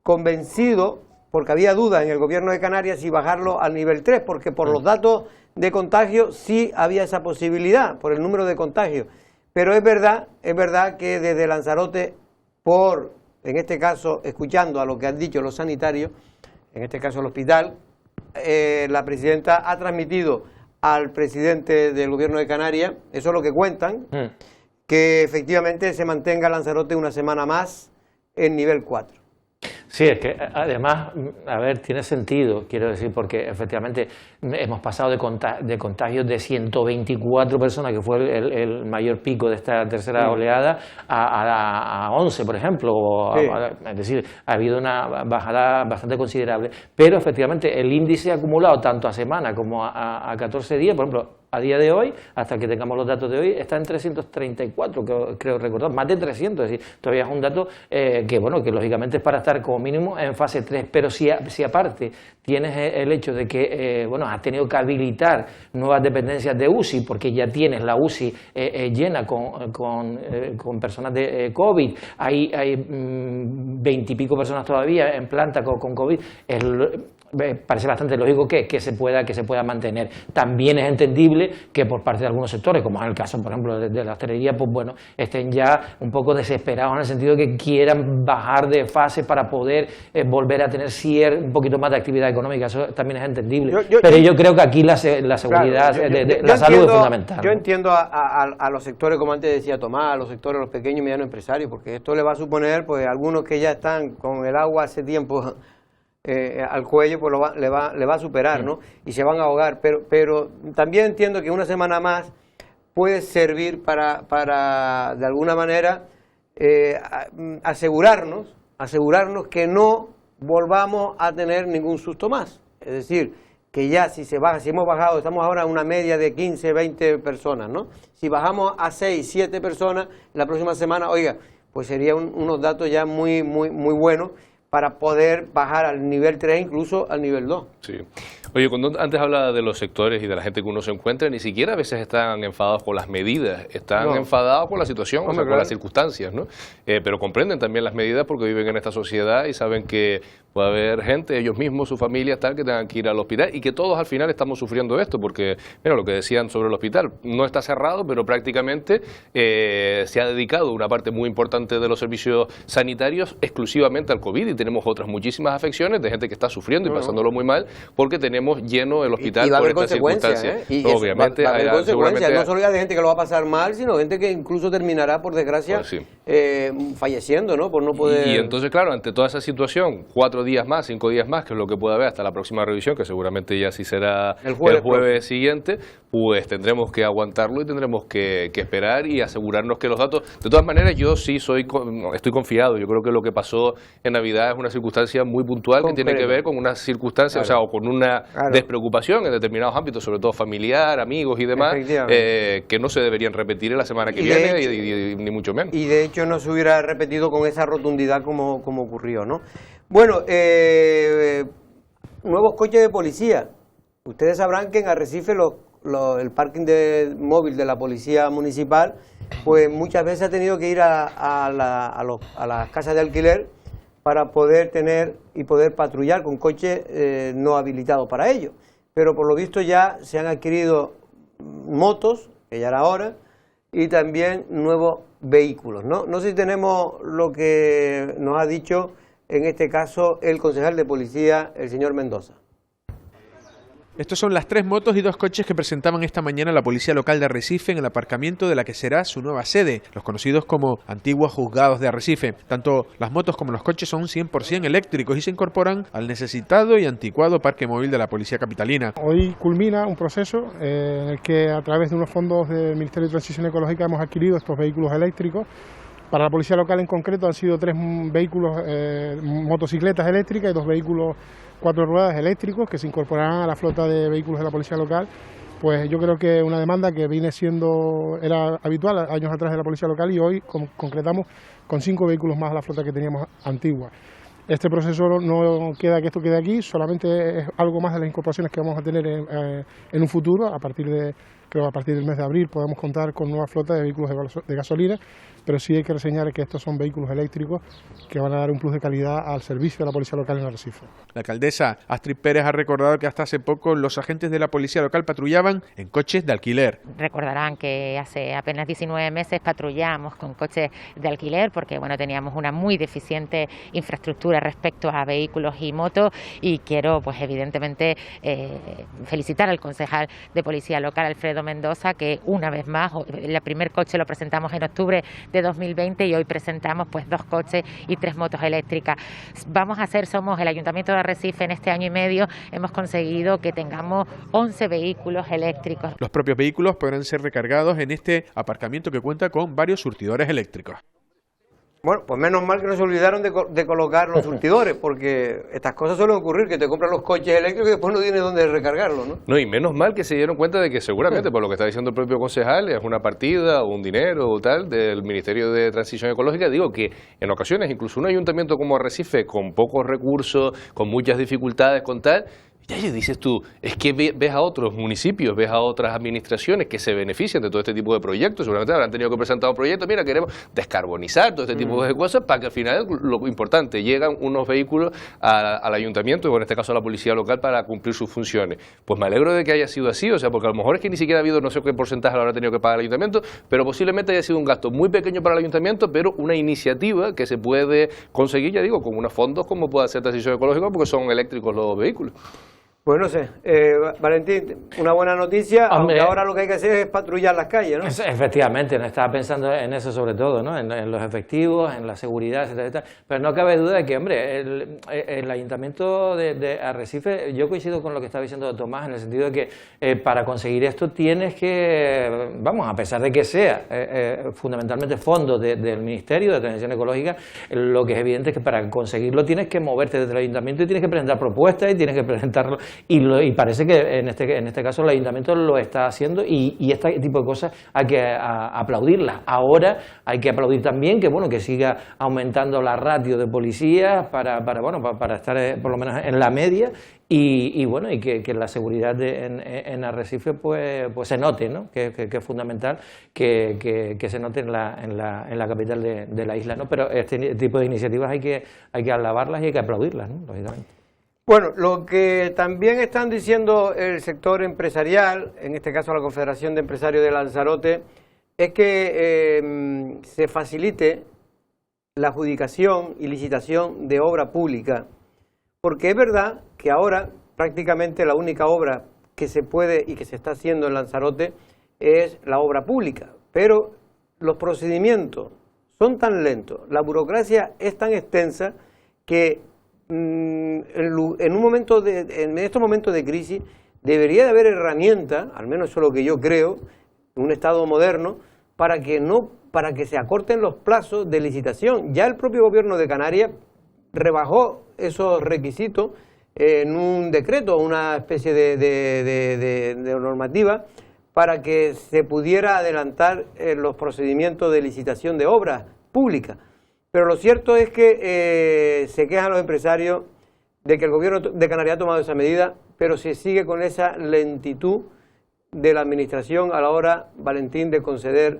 convencido, porque había dudas en el gobierno de Canarias, si bajarlo al nivel 3, porque por los datos de contagio sí había esa posibilidad, por el número de contagios. Pero es verdad que desde Lanzarote, en este caso, escuchando a lo que han dicho los sanitarios, en este caso el hospital, la presidenta ha transmitido al presidente del gobierno de Canarias, eso es lo que cuentan, que efectivamente se mantenga Lanzarote una semana más en nivel 4. Sí, es que además, a ver, tiene sentido, quiero decir, porque efectivamente hemos pasado de contagios de 124 personas, que fue el mayor pico de esta tercera oleada, a 11, por ejemplo. Sí. Es decir, ha habido una bajada bastante considerable, pero efectivamente el índice acumulado tanto a semana como a 14 días, por ejemplo, a día de hoy, hasta que tengamos los datos de hoy, está en 334, creo recordar, más de 300, es decir, todavía es un dato que, bueno, que lógicamente es para estar como mínimo en fase 3, pero si aparte tienes el hecho de que, bueno, has tenido que habilitar nuevas dependencias de UCI, porque ya tienes la UCI llena con personas de COVID, hay 20 y pico personas todavía en planta con COVID, parece bastante lógico que se pueda mantener. También es entendible que por parte de algunos sectores, como es el caso, por ejemplo, de la hostelería, pues bueno, estén ya un poco desesperados en el sentido de que quieran bajar de fase para poder volver a tener un poquito más de actividad económica. Eso también es entendible. Pero yo creo que aquí la seguridad, claro, la salud es fundamental. Yo entiendo a los sectores, como antes decía Tomás, a los sectores, los pequeños y medianos empresarios, porque esto le va a suponer, pues algunos que ya están con el agua hace tiempo al cuello, pues le va a superar, ¿no? Y se van a ahogar, pero también entiendo que una semana más puede servir para de alguna manera asegurarnos que no volvamos a tener ningún susto más. Es decir, que ya si hemos bajado, estamos ahora en una media de 15, 20 personas, ¿no? Si bajamos a 6, 7 personas la próxima semana, oiga, pues serían unos datos ya muy buenos para poder bajar al nivel 3, incluso al nivel 2. Sí. Oye, cuando antes hablaba de los sectores y de la gente que uno se encuentra, ni siquiera a veces están enfadados con las medidas, están enfadados con la situación, o sea, con las circunstancias, ¿no? Pero comprenden también las medidas porque viven en esta sociedad y saben que puede haber gente, ellos mismos, sus familias, tal, que tengan que ir al hospital y que todos al final estamos sufriendo esto, porque, mira, lo que decían sobre el hospital, no está cerrado, pero prácticamente se ha dedicado una parte muy importante de los servicios sanitarios exclusivamente al COVID y tenemos otras muchísimas afecciones de gente que está sufriendo y pasándolo muy mal porque tenemos lleno el hospital por estas circunstancias. Y obviamente va a haber consecuencias, no solo hay gente que lo va a pasar mal, sino gente que incluso terminará, por desgracia, falleciendo, ¿no? Por no poder... Y entonces, claro, ante toda esa situación, 4 días más, 5 días más, que es lo que puede haber hasta la próxima revisión, que seguramente ya sí será el jueves siguiente, pues tendremos que aguantarlo y tendremos que esperar y asegurarnos que los datos... De todas maneras, yo sí estoy confiado. Yo creo que lo que pasó en Navidad es una circunstancia muy puntual que tiene que ver con una circunstancia, o sea, o con una despreocupación en determinados ámbitos, sobre todo familiar, amigos y demás, que no se deberían repetir en la semana que viene, y ni mucho menos. Y de hecho no se hubiera repetido con esa rotundidad como ocurrió, ¿no? Bueno, nuevos coches de policía. Ustedes sabrán que en Arrecife el parking móvil de la policía municipal, pues muchas veces ha tenido que ir a las casas de alquiler para poder tener y poder patrullar con coches no habilitados para ello. Pero por lo visto ya se han adquirido motos, que ya era hora, y también nuevos vehículos, ¿no? No sé si tenemos lo que nos ha dicho en este caso el concejal de policía, el señor Mendoza. Estos son las 3 motos y 2 coches que presentaban esta mañana la Policía Local de Arrecife en el aparcamiento de la que será su nueva sede, los conocidos como antiguos juzgados de Arrecife. Tanto las motos como los coches son 100% eléctricos y se incorporan al necesitado y anticuado parque móvil de la Policía Capitalina. Hoy culmina un proceso en el que a través de unos fondos del Ministerio de Transición Ecológica hemos adquirido estos vehículos eléctricos. Para la Policía Local en concreto han sido 3 vehículos, motocicletas eléctricas y 2 vehículos 4 ruedas eléctricos que se incorporarán a la flota de vehículos de la Policía Local. Pues yo creo que una demanda que era habitual años atrás de la Policía Local y hoy concretamos con 5 vehículos más a la flota que teníamos antigua. Este proceso no queda que esto quede aquí, solamente es algo más de las incorporaciones que vamos a tener en un futuro. A partir del mes de abril podemos contar con nueva flota de vehículos de gasolina, pero sí hay que reseñar que estos son vehículos eléctricos que van a dar un plus de calidad al servicio de la Policía Local en Arrecife. La alcaldesa Astrid Pérez ha recordado que hasta hace poco los agentes de la Policía Local patrullaban en coches de alquiler. Recordarán que hace apenas 19 meses patrullamos con coches de alquiler porque teníamos una muy deficiente infraestructura respecto a vehículos y motos, y quiero pues evidentemente felicitar al concejal de Policía Local, Alfredo Mendoza, que una vez más, el primer coche lo presentamos en octubre de 2020 y hoy presentamos pues 2 coches y 3 motos eléctricas. Somos el Ayuntamiento de Arrecife en este año y medio, hemos conseguido que tengamos 11 vehículos eléctricos. Los propios vehículos podrán ser recargados en este aparcamiento que cuenta con varios surtidores eléctricos. Bueno, pues menos mal que no se olvidaron de colocar los surtidores, porque estas cosas suelen ocurrir, que te compran los coches eléctricos y después no tienes dónde recargarlo, ¿no? No, y menos mal que se dieron cuenta de que seguramente, por lo que está diciendo el propio concejal, es una partida o un dinero o tal del Ministerio de Transición Ecológica. Digo que en ocasiones incluso un ayuntamiento como Arrecife, con pocos recursos, con muchas dificultades, con tal, ya dices tú, es que ves a otros municipios, ves a otras administraciones que se benefician de todo este tipo de proyectos, seguramente habrán tenido que presentar un proyecto, mira, queremos descarbonizar todo este tipo de cosas para que al final, lo importante, llegan unos vehículos al ayuntamiento, o en este caso a la policía local, para cumplir sus funciones. Pues me alegro de que haya sido así, o sea, porque a lo mejor es que ni siquiera ha habido, no sé qué porcentaje lo habrá tenido que pagar el ayuntamiento, pero posiblemente haya sido un gasto muy pequeño para el ayuntamiento, pero una iniciativa que se puede conseguir, ya digo, con unos fondos como puede ser Transición Ecológica, porque son eléctricos los vehículos. Pues no sé, Valentín, una buena noticia, aunque ahora lo que hay que hacer es patrullar las calles, ¿no? Efectivamente, no estaba pensando en eso sobre todo, ¿no? En los efectivos, en la seguridad, etcétera, etcétera. Pero no cabe duda de que, hombre, el Ayuntamiento de Arrecife, yo coincido con lo que estaba diciendo Tomás, en el sentido de que para conseguir esto tienes que, vamos, a pesar de que sea fundamentalmente fondos del Ministerio de Transición Ecológica, lo que es evidente es que para conseguirlo tienes que moverte desde el Ayuntamiento y tienes que presentar propuestas y tienes que presentarlo. Y parece que en este caso el Ayuntamiento lo está haciendo y este tipo de cosas hay que aplaudirlas. Ahora hay que aplaudir también que siga aumentando la ratio de policías para estar por lo menos en la media y que la seguridad en Arrecife pues se note, ¿no? Que es fundamental que se note en la capital de la isla, ¿no? Pero este tipo de iniciativas hay que alabarlas y hay que aplaudirlas, ¿no? Lógicamente. Bueno, lo que también están diciendo el sector empresarial, en este caso la Confederación de Empresarios de Lanzarote, es que se facilite la adjudicación y licitación de obra pública, porque es verdad que ahora prácticamente la única obra que se puede y que se está haciendo en Lanzarote es la obra pública, pero los procedimientos son tan lentos, la burocracia es tan extensa que en estos momentos de crisis debería de haber herramientas, al menos eso es lo que yo creo, en un Estado moderno, para que se acorten los plazos de licitación. Ya el propio gobierno de Canarias rebajó esos requisitos en un decreto, una especie de normativa, para que se pudiera adelantar los procedimientos de licitación de obras públicas. Pero lo cierto es que se quejan los empresarios de que el gobierno de Canarias ha tomado esa medida, pero se sigue con esa lentitud de la administración a la hora, Valentín, de conceder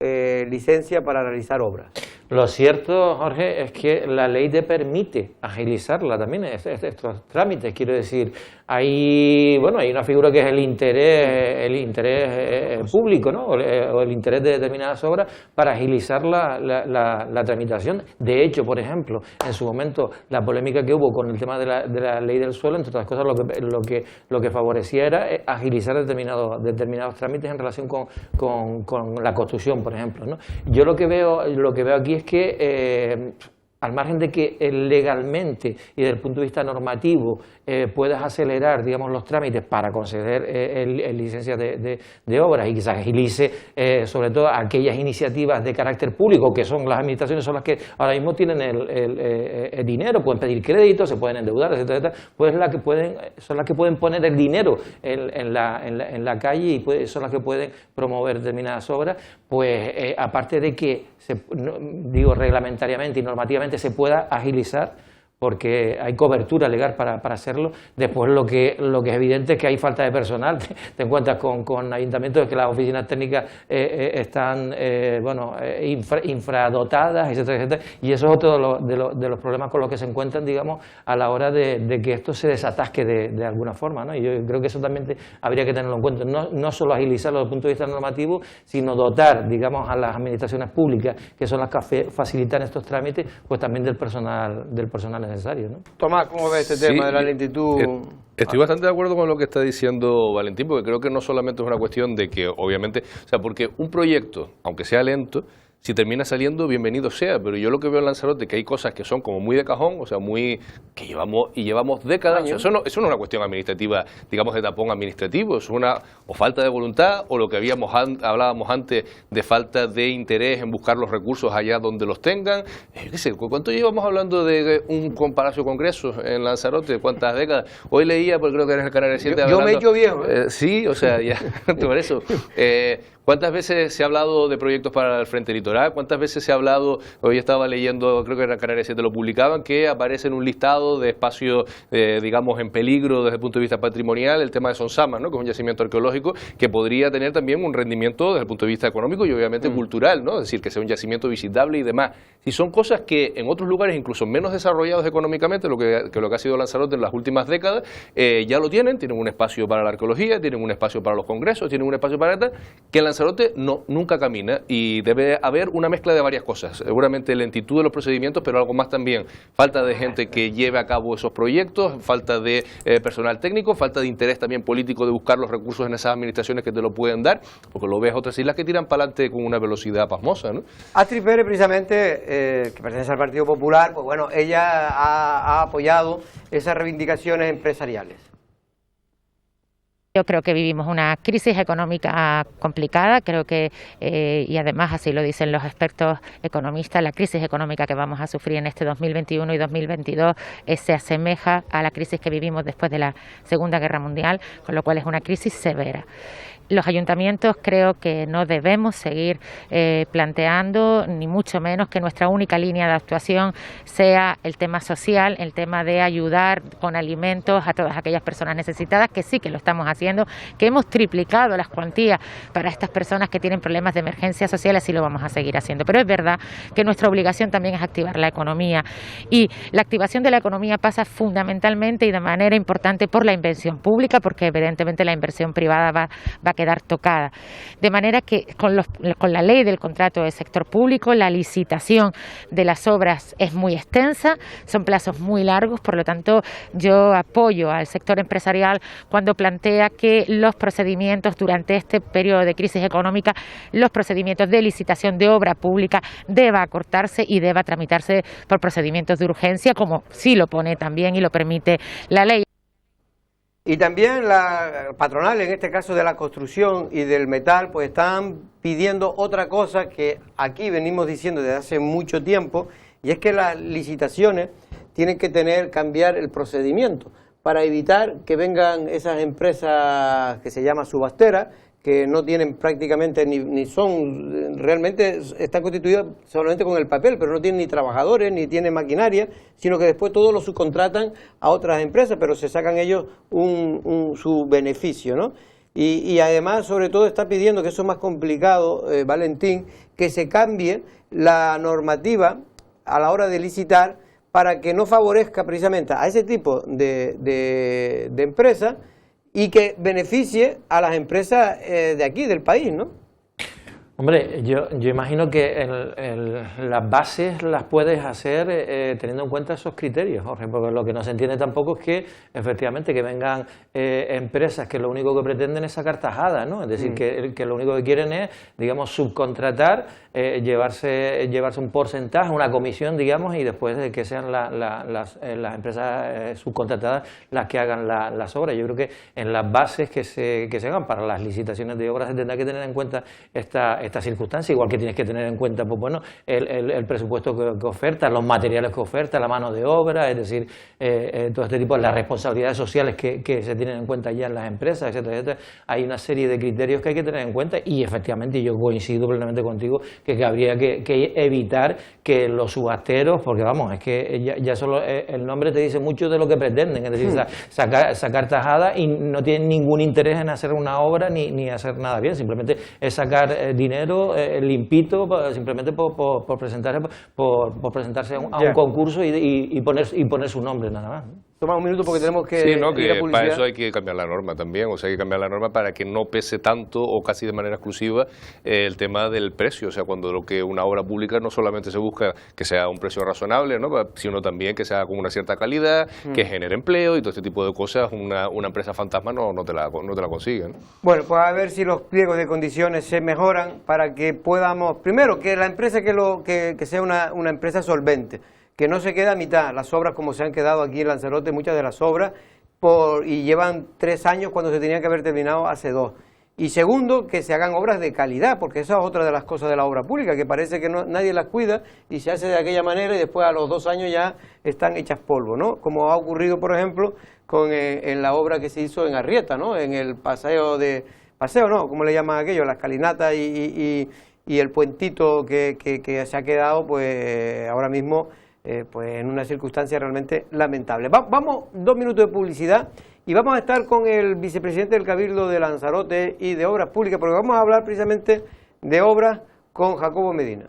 licencia para realizar obras. Lo cierto, Jorge, es que la ley te permite agilizarla también, estos trámites. Quiero decir, hay una figura que es el interés público, ¿no? O el interés de determinadas obras para agilizar la tramitación. De hecho, por ejemplo, en su momento, la polémica que hubo con el tema de la ley del suelo, entre otras cosas, lo que favorecía era agilizar determinados trámites en relación con la construcción, por ejemplo, ¿no? Yo lo que veo aquí es que al margen de que legalmente y desde el punto de vista normativo puedas acelerar, digamos, los trámites para conceder licencias de obras y que se agilice sobre todo aquellas iniciativas de carácter público, que son las administraciones, son las que ahora mismo tienen el dinero, pueden pedir crédito, se pueden endeudar, etcétera, pues son las que pueden poner el dinero en la calle y son las que pueden promover determinadas obras, pues aparte de que reglamentariamente y normativamente se pueda agilizar, porque hay cobertura legal para hacerlo. Después lo que es evidente es que hay falta de personal. Te encuentras con ayuntamientos que las oficinas técnicas están infradotadas, etcétera, etcétera, y eso es otro de los problemas con los que se encuentran, digamos, a la hora de que esto se desatasque de alguna forma, ¿no? Y yo creo que eso también habría que tenerlo en cuenta, no solo agilizarlo desde el punto de vista normativo, sino dotar, digamos, a las administraciones públicas, que son las que facilitan estos trámites, pues también del personal necesario, ¿no? Tomás, ¿cómo ves este tema de la lentitud? Estoy bastante de acuerdo con lo que está diciendo Valentín, porque creo que no solamente es una cuestión de que, obviamente, porque un proyecto, aunque sea lento, si termina saliendo, bienvenido sea, pero yo lo que veo en Lanzarote que hay cosas que son como muy de cajón, o sea, que llevamos décadas. O sea, eso no es una cuestión administrativa, digamos, de tapón administrativo, es una o falta de voluntad o lo que hablábamos antes de falta de interés en buscar los recursos allá donde los tengan. Yo qué sé, ¿cuánto llevamos hablando de un Palacio Congreso en Lanzarote? ¿Cuántas décadas? Hoy leía, porque creo que era el Canal 7 yo me he hecho viejo. Sí, o sea, ya, por eso. ¿Cuántas veces se ha hablado de proyectos para el Frente Litoral? ¿Cuántas veces se ha hablado, hoy estaba leyendo, creo que era Canal 7 lo publicaban, que aparece en un listado de espacios, digamos, en peligro desde el punto de vista patrimonial, el tema de Sonsamas, ¿no? Que es un yacimiento arqueológico que podría tener también un rendimiento desde el punto de vista económico y obviamente cultural, ¿no? Es decir, que sea un yacimiento visitable y demás. Si son cosas que en otros lugares, incluso menos desarrollados económicamente, lo que ha sido Lanzarote en las últimas décadas, ya lo tienen un espacio para la arqueología, tienen un espacio para los congresos, tienen un espacio para tal, que en Lanzarote nunca camina y debe haber una mezcla de varias cosas. Seguramente lentitud de los procedimientos, pero algo más también. Falta de gente que lleve a cabo esos proyectos, falta de personal técnico, falta de interés también político de buscar los recursos en esas administraciones que te lo pueden dar, porque lo ves otras islas que tiran para adelante con una velocidad pasmosa, ¿no? Astrid Pérez, precisamente, que pertenece al Partido Popular, pues bueno, ella ha apoyado esas reivindicaciones empresariales. Yo creo que vivimos una crisis económica complicada, creo que, y además así lo dicen los expertos economistas, la crisis económica que vamos a sufrir en este 2021 y 2022 se asemeja a la crisis que vivimos después de la Segunda Guerra Mundial, con lo cual es una crisis severa. Los ayuntamientos creo que no debemos seguir planteando, ni mucho menos que nuestra única línea de actuación sea el tema social, el tema de ayudar con alimentos a todas aquellas personas necesitadas, que sí que lo estamos haciendo, que hemos triplicado las cuantías para estas personas que tienen problemas de emergencia social, así lo vamos a seguir haciendo. Pero es verdad que nuestra obligación también es activar la economía, y la activación de la economía pasa fundamentalmente y de manera importante por la inversión pública, porque evidentemente la inversión privada va a quedar tocada. De manera que con la ley del contrato del sector público, la licitación de las obras es muy extensa, son plazos muy largos, por lo tanto yo apoyo al sector empresarial cuando plantea que los procedimientos durante este periodo de crisis económica, los procedimientos de licitación de obra pública deba acortarse y deba tramitarse por procedimientos de urgencia, como sí lo pone también y lo permite la ley. Y también la patronal, en este caso de la construcción y del metal, pues están pidiendo otra cosa que aquí venimos diciendo desde hace mucho tiempo, y es que las licitaciones tienen que cambiar el procedimiento para evitar que vengan esas empresas que se llaman subasteras, que no tienen prácticamente ni son, realmente están constituidas solamente con el papel, pero no tienen ni trabajadores, ni tienen maquinaria, sino que después todo lo subcontratan a otras empresas, pero se sacan ellos su beneficio, ¿no? Y además, sobre todo, está pidiendo, que eso es más complicado, Valentín, que se cambie la normativa a la hora de licitar para que no favorezca precisamente a ese tipo de empresas y que beneficie a las empresas de aquí, del país, ¿no? Hombre, yo imagino que las bases las puedes hacer teniendo en cuenta esos criterios, Jorge, porque lo que no se entiende tampoco es que efectivamente que vengan empresas que lo único que pretenden es sacar tajada, ¿no? Es decir, que lo único que quieren es, digamos, subcontratar, llevarse un porcentaje, una comisión, digamos, y después de que sean las empresas subcontratadas las que hagan las obras. Yo creo que en las bases que se hagan para las licitaciones de obras se tendrá que tener en cuenta esta circunstancia, igual que tienes que tener en cuenta, pues bueno, el presupuesto que oferta, los materiales que oferta, la mano de obra, es decir, todo este tipo de las responsabilidades sociales que se tienen en cuenta ya en las empresas, etcétera, etcétera. Hay una serie de criterios que hay que tener en cuenta y efectivamente yo coincido plenamente contigo que habría que evitar que los subasteros, porque vamos, es que ya solo el nombre te dice mucho de lo que pretenden, es decir, sacar tajada y no tienen ningún interés en hacer una obra ni hacer nada bien, simplemente es sacar dinero limpito, simplemente por presentarse a un concurso y poner su nombre nada más. Toma un minuto porque tenemos que sí, ¿no? ir a Que publicidad. para eso hay que cambiar la norma también, o sea, hay que cambiar la norma para que no pese tanto o casi de manera exclusiva el tema del precio, o sea, cuando lo que una obra pública no solamente se busca que sea un precio razonable, ¿no? Sino también que sea con una cierta calidad, que genere empleo y todo este tipo de cosas, una empresa fantasma no te la consigue, ¿no? Bueno, pues a ver si los pliegos de condiciones se mejoran para que podamos, primero, que la empresa que sea una empresa solvente, que no se quede a mitad, las obras como se han quedado aquí en Lanzarote, muchas de las obras, y llevan 3 años cuando se tenían que haber terminado hace 2. Y segundo, que se hagan obras de calidad, porque esa es otra de las cosas de la obra pública, que parece que nadie las cuida y se hace de aquella manera y después a los 2 años ya están hechas polvo, ¿no? Como ha ocurrido, por ejemplo, en la obra que se hizo en Arrieta, ¿no? En el paseo, ¿no? ¿Cómo le llaman aquello? La escalinata y el puentito que se ha quedado, pues ahora mismo, pues en una circunstancia realmente lamentable. Vamos 2 minutos de publicidad y vamos a estar con el vicepresidente del Cabildo de Lanzarote y de Obras Públicas, porque vamos a hablar precisamente de obras con Jacobo Medina.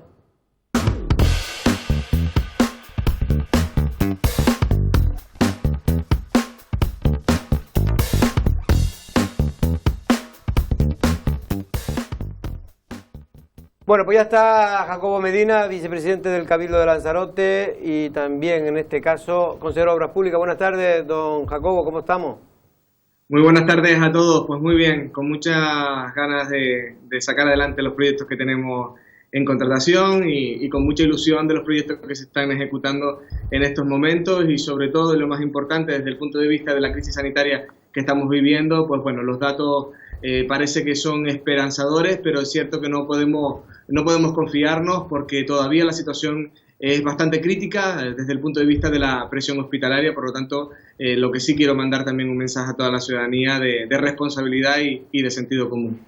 Bueno, pues ya está Jacobo Medina, vicepresidente del Cabildo de Lanzarote y también, en este caso, consejero de Obras Públicas. Buenas tardes, don Jacobo, ¿cómo estamos? Muy buenas tardes a todos, pues muy bien, con muchas ganas de sacar adelante los proyectos que tenemos en contratación y con mucha ilusión de los proyectos que se están ejecutando en estos momentos y sobre todo, lo más importante desde el punto de vista de la crisis sanitaria que estamos viviendo, pues bueno, los datos parece que son esperanzadores, pero es cierto que no podemos confiarnos porque todavía la situación es bastante crítica desde el punto de vista de la presión hospitalaria, por lo tanto, lo que sí quiero mandar también un mensaje a toda la ciudadanía de responsabilidad y de sentido común.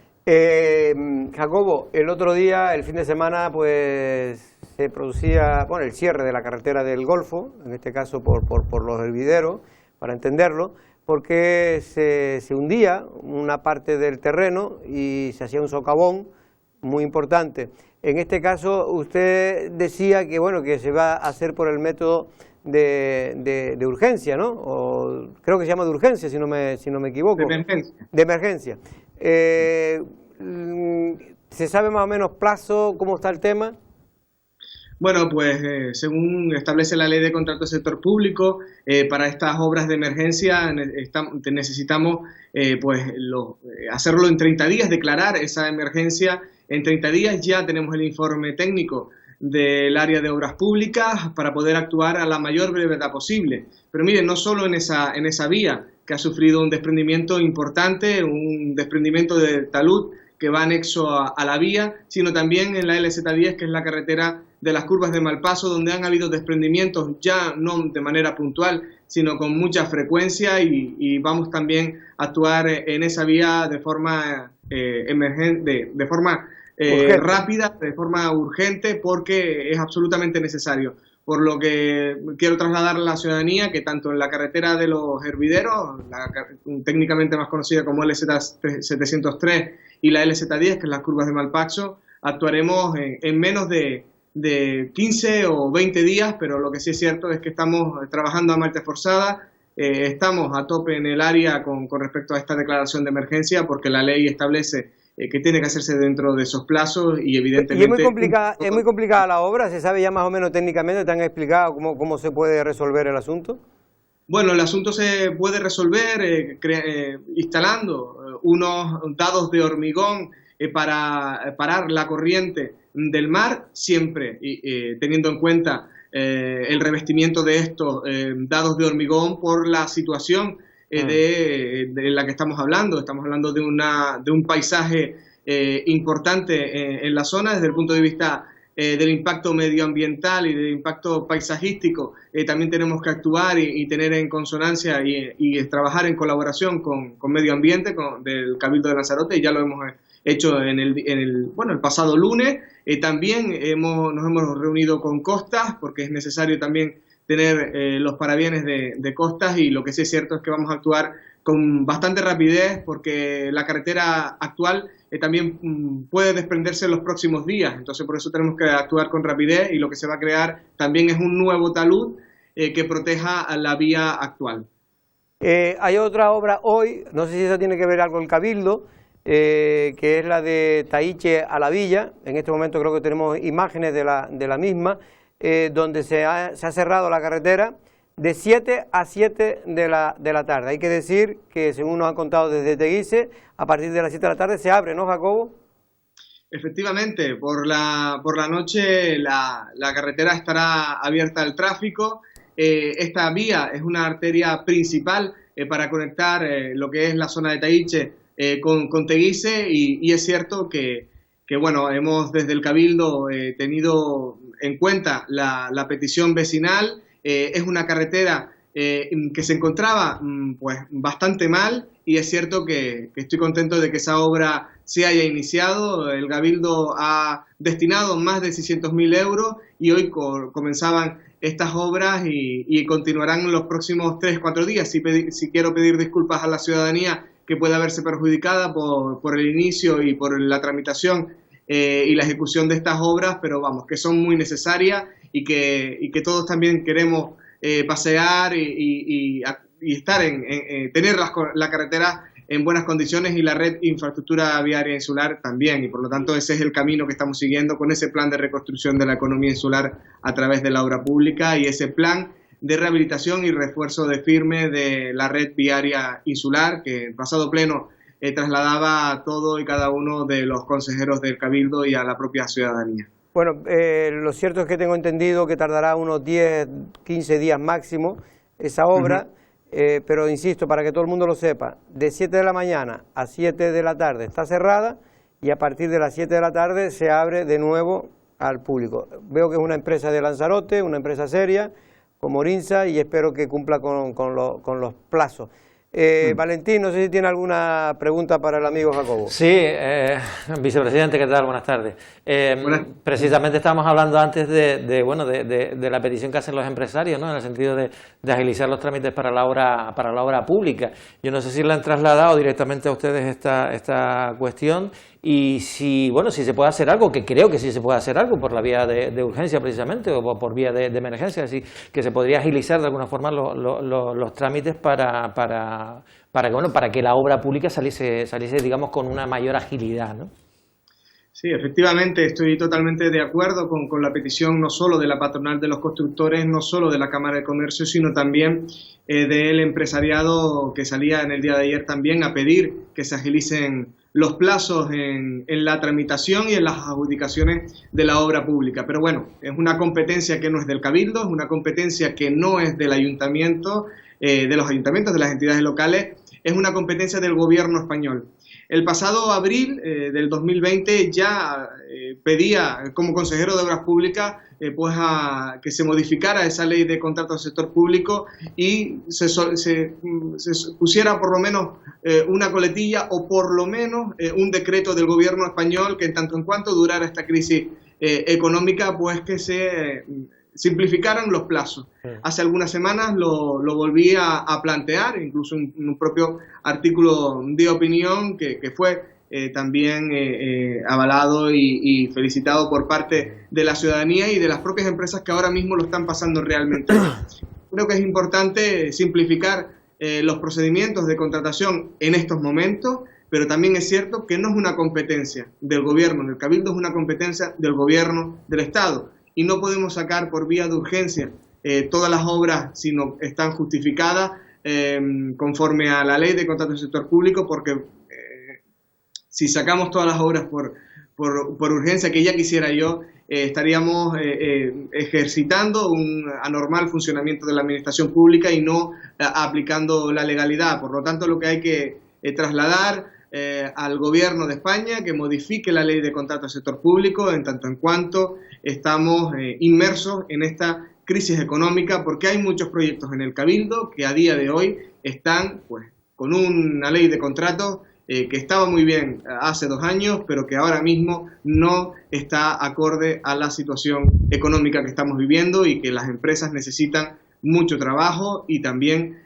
Jacobo, el otro día, el fin de semana, pues se producía, bueno, el cierre de la carretera del Golfo, en este caso por los hervideros, para entenderlo, porque se hundía una parte del terreno y se hacía un socavón muy importante. En este caso, usted decía que bueno, que se va a hacer por el método de urgencia, ¿no? O creo que se llama de urgencia, si no me equivoco. De emergencia. De emergencia. ¿Se sabe más o menos plazo, cómo está el tema? Bueno, pues según establece la ley de contrato del sector público, para estas obras de emergencia necesitamos hacerlo en 30 días, declarar esa emergencia. En 30 días ya tenemos el informe técnico del área de obras públicas para poder actuar a la mayor brevedad posible. Pero miren, no solo en esa vía que ha sufrido un desprendimiento importante, un desprendimiento de talud que va anexo a la vía, sino también en la LZ10, que es la carretera de las curvas de Malpaso, donde han habido desprendimientos ya no de manera puntual, sino con mucha frecuencia y vamos también a actuar en esa vía de forma emergente, de forma rápida, de forma urgente, porque es absolutamente necesario. por lo que quiero trasladar a la ciudadanía que tanto en la carretera de los Hervideros, técnicamente más conocida como LZ703 y la LZ10, que es las curvas de Malpacho, actuaremos en menos de 15 o 20 días, pero lo que sí es cierto es que estamos trabajando a marcha forzada, estamos a tope en el área con respecto a esta declaración de emergencia, porque la ley establece que tiene que hacerse dentro de esos plazos y evidentemente... ¿Y es muy complicada la obra? ¿Se sabe ya más o menos técnicamente? ¿Te han explicado cómo se puede resolver el asunto? Bueno, el asunto se puede resolver instalando unos dados de hormigón para parar la corriente del mar, siempre teniendo en cuenta el revestimiento de estos dados de hormigón por la situación de la que estamos hablando. Estamos hablando de un paisaje importante en la zona desde el punto de vista del impacto medioambiental y del impacto paisajístico. También tenemos que actuar y tener en consonancia y trabajar en colaboración con Medio Ambiente, del Cabildo de Lanzarote, y ya lo hemos hecho el pasado lunes. También nos hemos reunido con Costas, porque es necesario también tener los parabienes de Costas, y lo que sí es cierto es que vamos a actuar con bastante rapidez, porque la carretera actual también puede desprenderse en los próximos días. Entonces por eso tenemos que actuar con rapidez, y lo que se va a crear también es un nuevo talud que proteja a la vía actual. Hay otra obra hoy, no sé si eso tiene que ver algo con el Cabildo, que es la de Taiche a la Villa. En este momento creo que tenemos imágenes de la misma, donde se ha cerrado la carretera de 7 a 7 de la tarde. Hay que decir que, según nos han contado desde Teguise, a partir de las 7 de la tarde se abre, ¿no, Jacobo? Efectivamente, por la noche la carretera estará abierta al tráfico. Esta vía es una arteria principal para conectar lo que es la zona de Taiche con Teguise, y es cierto que bueno, hemos desde el Cabildo tenido en cuenta la petición vecinal. Es una carretera que se encontraba pues bastante mal, y es cierto que estoy contento de que esa obra se haya iniciado. El Cabildo ha destinado más de 600.000 euros y hoy comenzaban estas obras y continuarán los próximos 3-4 días. Si quiero pedir disculpas a la ciudadanía que pueda verse perjudicada por el inicio y por la tramitación y la ejecución de estas obras, pero vamos, que son muy necesarias y que todos también queremos pasear y estar tener la carretera en buenas condiciones, y la red infraestructura viaria insular también, y por lo tanto ese es el camino que estamos siguiendo con ese plan de reconstrucción de la economía insular a través de la obra pública, y ese plan de rehabilitación y refuerzo de firme de la red viaria insular, que el pasado pleno trasladaba a todo y cada uno de los consejeros del Cabildo y a la propia ciudadanía. Bueno, lo cierto es que tengo entendido que tardará unos 10-15 días máximo esa obra, pero insisto, para que todo el mundo lo sepa, de 7 de la mañana a 7 de la tarde está cerrada, y a partir de las 7 de la tarde se abre de nuevo al público. Veo que es una empresa de Lanzarote, una empresa seria, como Orinsa, y espero que cumpla con los plazos. Valentín, no sé si tiene alguna pregunta para el amigo Jacobo. Sí, vicepresidente, ¿qué tal? Buenas tardes. Precisamente estábamos hablando antes de la petición que hacen los empresarios, ¿no? En el sentido de agilizar los trámites para la obra pública. Yo no sé si le han trasladado directamente a ustedes esta cuestión, y si se puede hacer algo, que creo que sí se puede hacer algo por la vía de urgencia precisamente, o por vía de emergencia, así que se podría agilizar de alguna forma los trámites para que la obra pública saliese digamos con una mayor agilidad, ¿no? Sí, efectivamente, estoy totalmente de acuerdo con la petición, no solo de la patronal de los constructores, no solo de la Cámara de Comercio, sino también del empresariado, que salía en el día de ayer también a pedir que se agilicen los plazos en la tramitación y en las adjudicaciones de la obra pública. Pero bueno, es una competencia que no es del Cabildo, es una competencia que no es del ayuntamiento, de los ayuntamientos, de las entidades locales, es una competencia del gobierno español. El pasado abril del 2020 ya pedía como consejero de Obras Públicas que se modificara esa ley de contratos del sector público y se pusiera por lo menos una coletilla, o por lo menos un decreto del gobierno español que, en tanto en cuanto durara esta crisis económica, pues que se simplificaran los plazos. Hace algunas semanas lo volví a plantear, incluso en un propio artículo de opinión que fue también avalado y felicitado por parte de la ciudadanía y de las propias empresas que ahora mismo lo están pasando realmente. Creo que es importante simplificar los procedimientos de contratación en estos momentos, pero también es cierto que no es una competencia del gobierno del Cabildo, es una competencia del gobierno del Estado. Y no podemos sacar por vía de urgencia todas las obras si no están justificadas conforme a la ley de contratos del sector público, porque si sacamos todas las obras por urgencia, que ya quisiera yo, estaríamos ejercitando un anormal funcionamiento de la administración pública y no aplicando la legalidad. Por lo tanto, lo que hay que trasladar al gobierno de España que modifique la ley de contratos del sector público en tanto en cuanto estamos inmersos en esta crisis económica, porque hay muchos proyectos en el Cabildo que a día de hoy están pues con una ley de contratos que estaba muy bien hace 2 años, pero que ahora mismo no está acorde a la situación económica que estamos viviendo y que las empresas necesitan mucho trabajo y también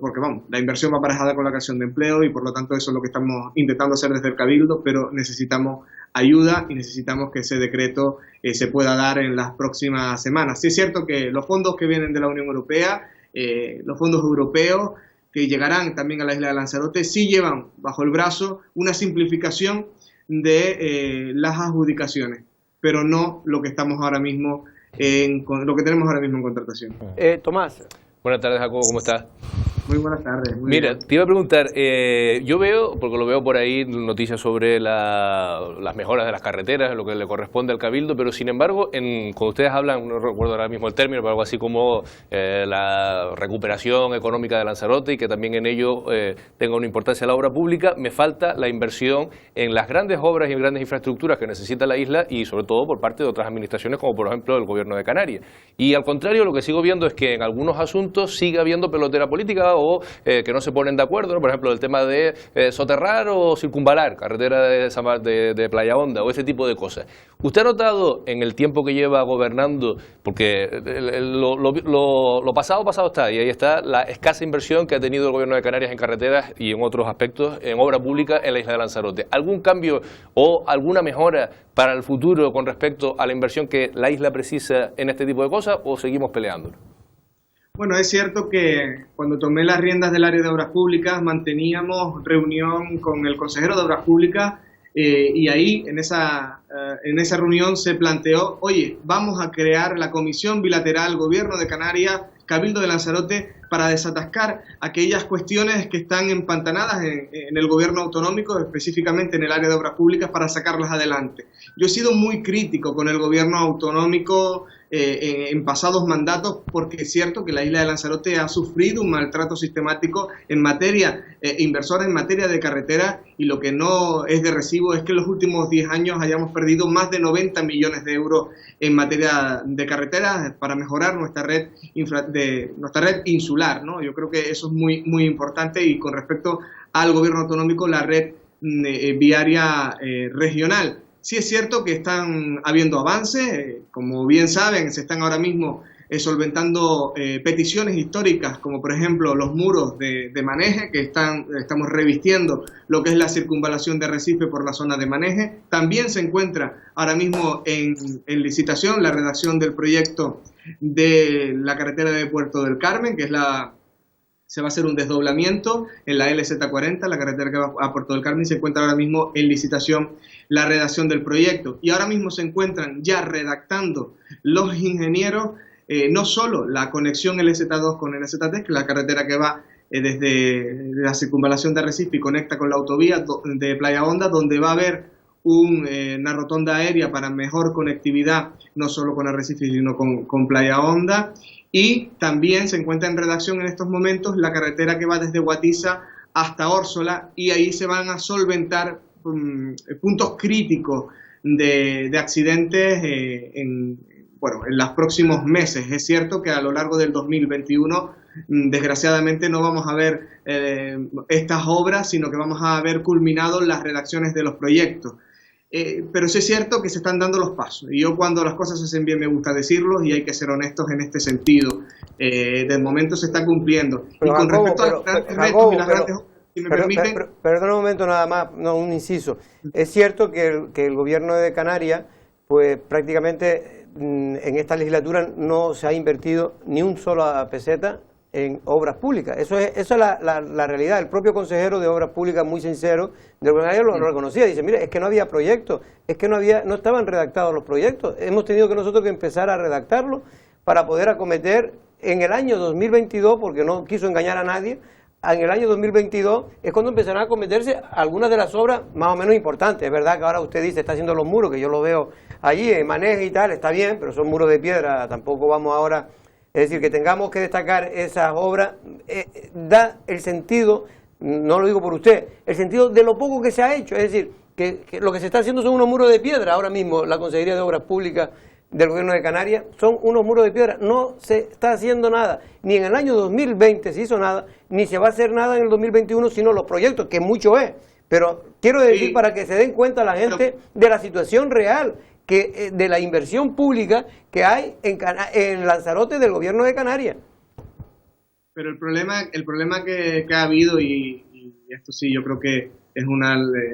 porque vamos, la inversión va aparejada con la creación de empleo y por lo tanto eso es lo que estamos intentando hacer desde el Cabildo, pero necesitamos ayuda y necesitamos que ese decreto se pueda dar en las próximas semanas. Sí es cierto que los fondos que vienen de la Unión Europea, los fondos europeos que llegarán también a la isla de Lanzarote, sí llevan bajo el brazo una simplificación de las adjudicaciones, pero no lo que estamos ahora mismo lo que tenemos ahora mismo en contratación. Tomás. Buenas tardes, Jacobo, ¿cómo estás? Muy buenas tardes. Mira, te iba a preguntar, yo veo, porque lo veo por ahí, noticias sobre las mejoras de las carreteras, lo que le corresponde al Cabildo, pero sin embargo, cuando ustedes hablan, no recuerdo ahora mismo el término, pero algo así como la recuperación económica de Lanzarote y que también en ello tenga una importancia la obra pública, me falta la inversión en las grandes obras y grandes infraestructuras que necesita la isla y sobre todo por parte de otras administraciones como por ejemplo el Gobierno de Canarias. Y al contrario, lo que sigo viendo es que en algunos asuntos sigue habiendo pelotera política o que no se ponen de acuerdo, ¿no? Por ejemplo, el tema de soterrar o circunvalar, carretera de Playa Honda o ese tipo de cosas. ¿Usted ha notado en el tiempo que lleva gobernando, porque lo pasado está, y ahí está la escasa inversión que ha tenido el Gobierno de Canarias en carreteras y en otros aspectos, en obra pública en la isla de Lanzarote? ¿Algún cambio o alguna mejora para el futuro con respecto a la inversión que la isla precisa en este tipo de cosas o seguimos peleándonos? Bueno, es cierto que cuando tomé las riendas del área de obras públicas manteníamos reunión con el consejero de obras públicas y ahí en esa reunión se planteó, oye, vamos a crear la comisión bilateral Gobierno de Canarias, Cabildo de Lanzarote, para desatascar aquellas cuestiones que están empantanadas en el gobierno autonómico, específicamente en el área de obras públicas, para sacarlas adelante. Yo he sido muy crítico con el gobierno autonómico en pasados mandatos, porque es cierto que la isla de Lanzarote ha sufrido un maltrato sistemático en materia inversora, en materia de carretera, y lo que no es de recibo es que en los últimos 10 años hayamos perdido más de 90 millones de euros en materia de carreteras para mejorar nuestra red insular, ¿no? Yo creo que eso es muy, muy importante, y con respecto al gobierno autonómico, la red viaria regional. Sí es cierto que están habiendo avances, como bien saben, se están ahora mismo solventando peticiones históricas, como por ejemplo los muros de Maneje, que estamos revistiendo lo que es la circunvalación de Arrecife por la zona de Maneje. También se encuentra ahora mismo en licitación la redacción del proyecto de la carretera de Puerto del Carmen, que se va a hacer un desdoblamiento en la LZ40, la carretera que va a Puerto del Carmen, y se encuentra ahora mismo en licitación la redacción del proyecto. Y ahora mismo se encuentran ya redactando los ingenieros no solo la conexión LZ2 con LZ3, que es la carretera que va desde la circunvalación de Arrecife y conecta con la autovía de Playa Honda, donde va a haber una rotonda aérea para mejor conectividad, no solo con Arrecife, sino con Playa Honda. Y también se encuentra en redacción en estos momentos la carretera que va desde Guatiza hasta Órsola, y ahí se van a solventar puntos críticos de accidentes en los próximos meses. Es cierto que a lo largo del 2021 desgraciadamente no vamos a ver estas obras, sino que vamos a ver culminado las redacciones de los proyectos. pero sí es cierto que se están dando los pasos. Y yo cuando las cosas se hacen bien me gusta decirlos y hay que ser honestos en este sentido. De momento se está cumpliendo. Pero, y con Jacobo, respecto a los grandes retos y las grandes... Si me permiten... Perdón un momento nada más, no, un inciso. Es cierto que el gobierno de Canarias, pues prácticamente en esta legislatura no se ha invertido ni un solo peseta en obras públicas. Eso es la realidad. El propio consejero de Obras Públicas, muy sincero, del gobierno lo reconocía. Dice, mire, es que no había proyectos, es que no estaban redactados los proyectos. Hemos tenido que nosotros que empezar a redactarlos para poder acometer en el año 2022, porque no quiso engañar a nadie, en el año 2022 es cuando empezarán a acometerse algunas de las obras más o menos importantes. Es verdad que ahora usted dice, está haciendo los muros, que yo lo veo allí, en Maneje y tal, está bien, pero son muros de piedra, tampoco vamos ahora... Es decir, que tengamos que destacar esas obras, da el sentido, no lo digo por usted, el sentido de lo poco que se ha hecho. Es decir, que lo que se está haciendo son unos muros de piedra. Ahora mismo la Consejería de Obras Públicas del Gobierno de Canarias son unos muros de piedra. No se está haciendo nada. Ni en el año 2020 se hizo nada, ni se va a hacer nada en el 2021, sino los proyectos, que mucho es. Pero quiero decir, para que se den cuenta la gente de la situación real, de la inversión pública que hay en Lanzarote del Gobierno de Canarias. Pero el problema que ha habido, y esto sí yo creo que es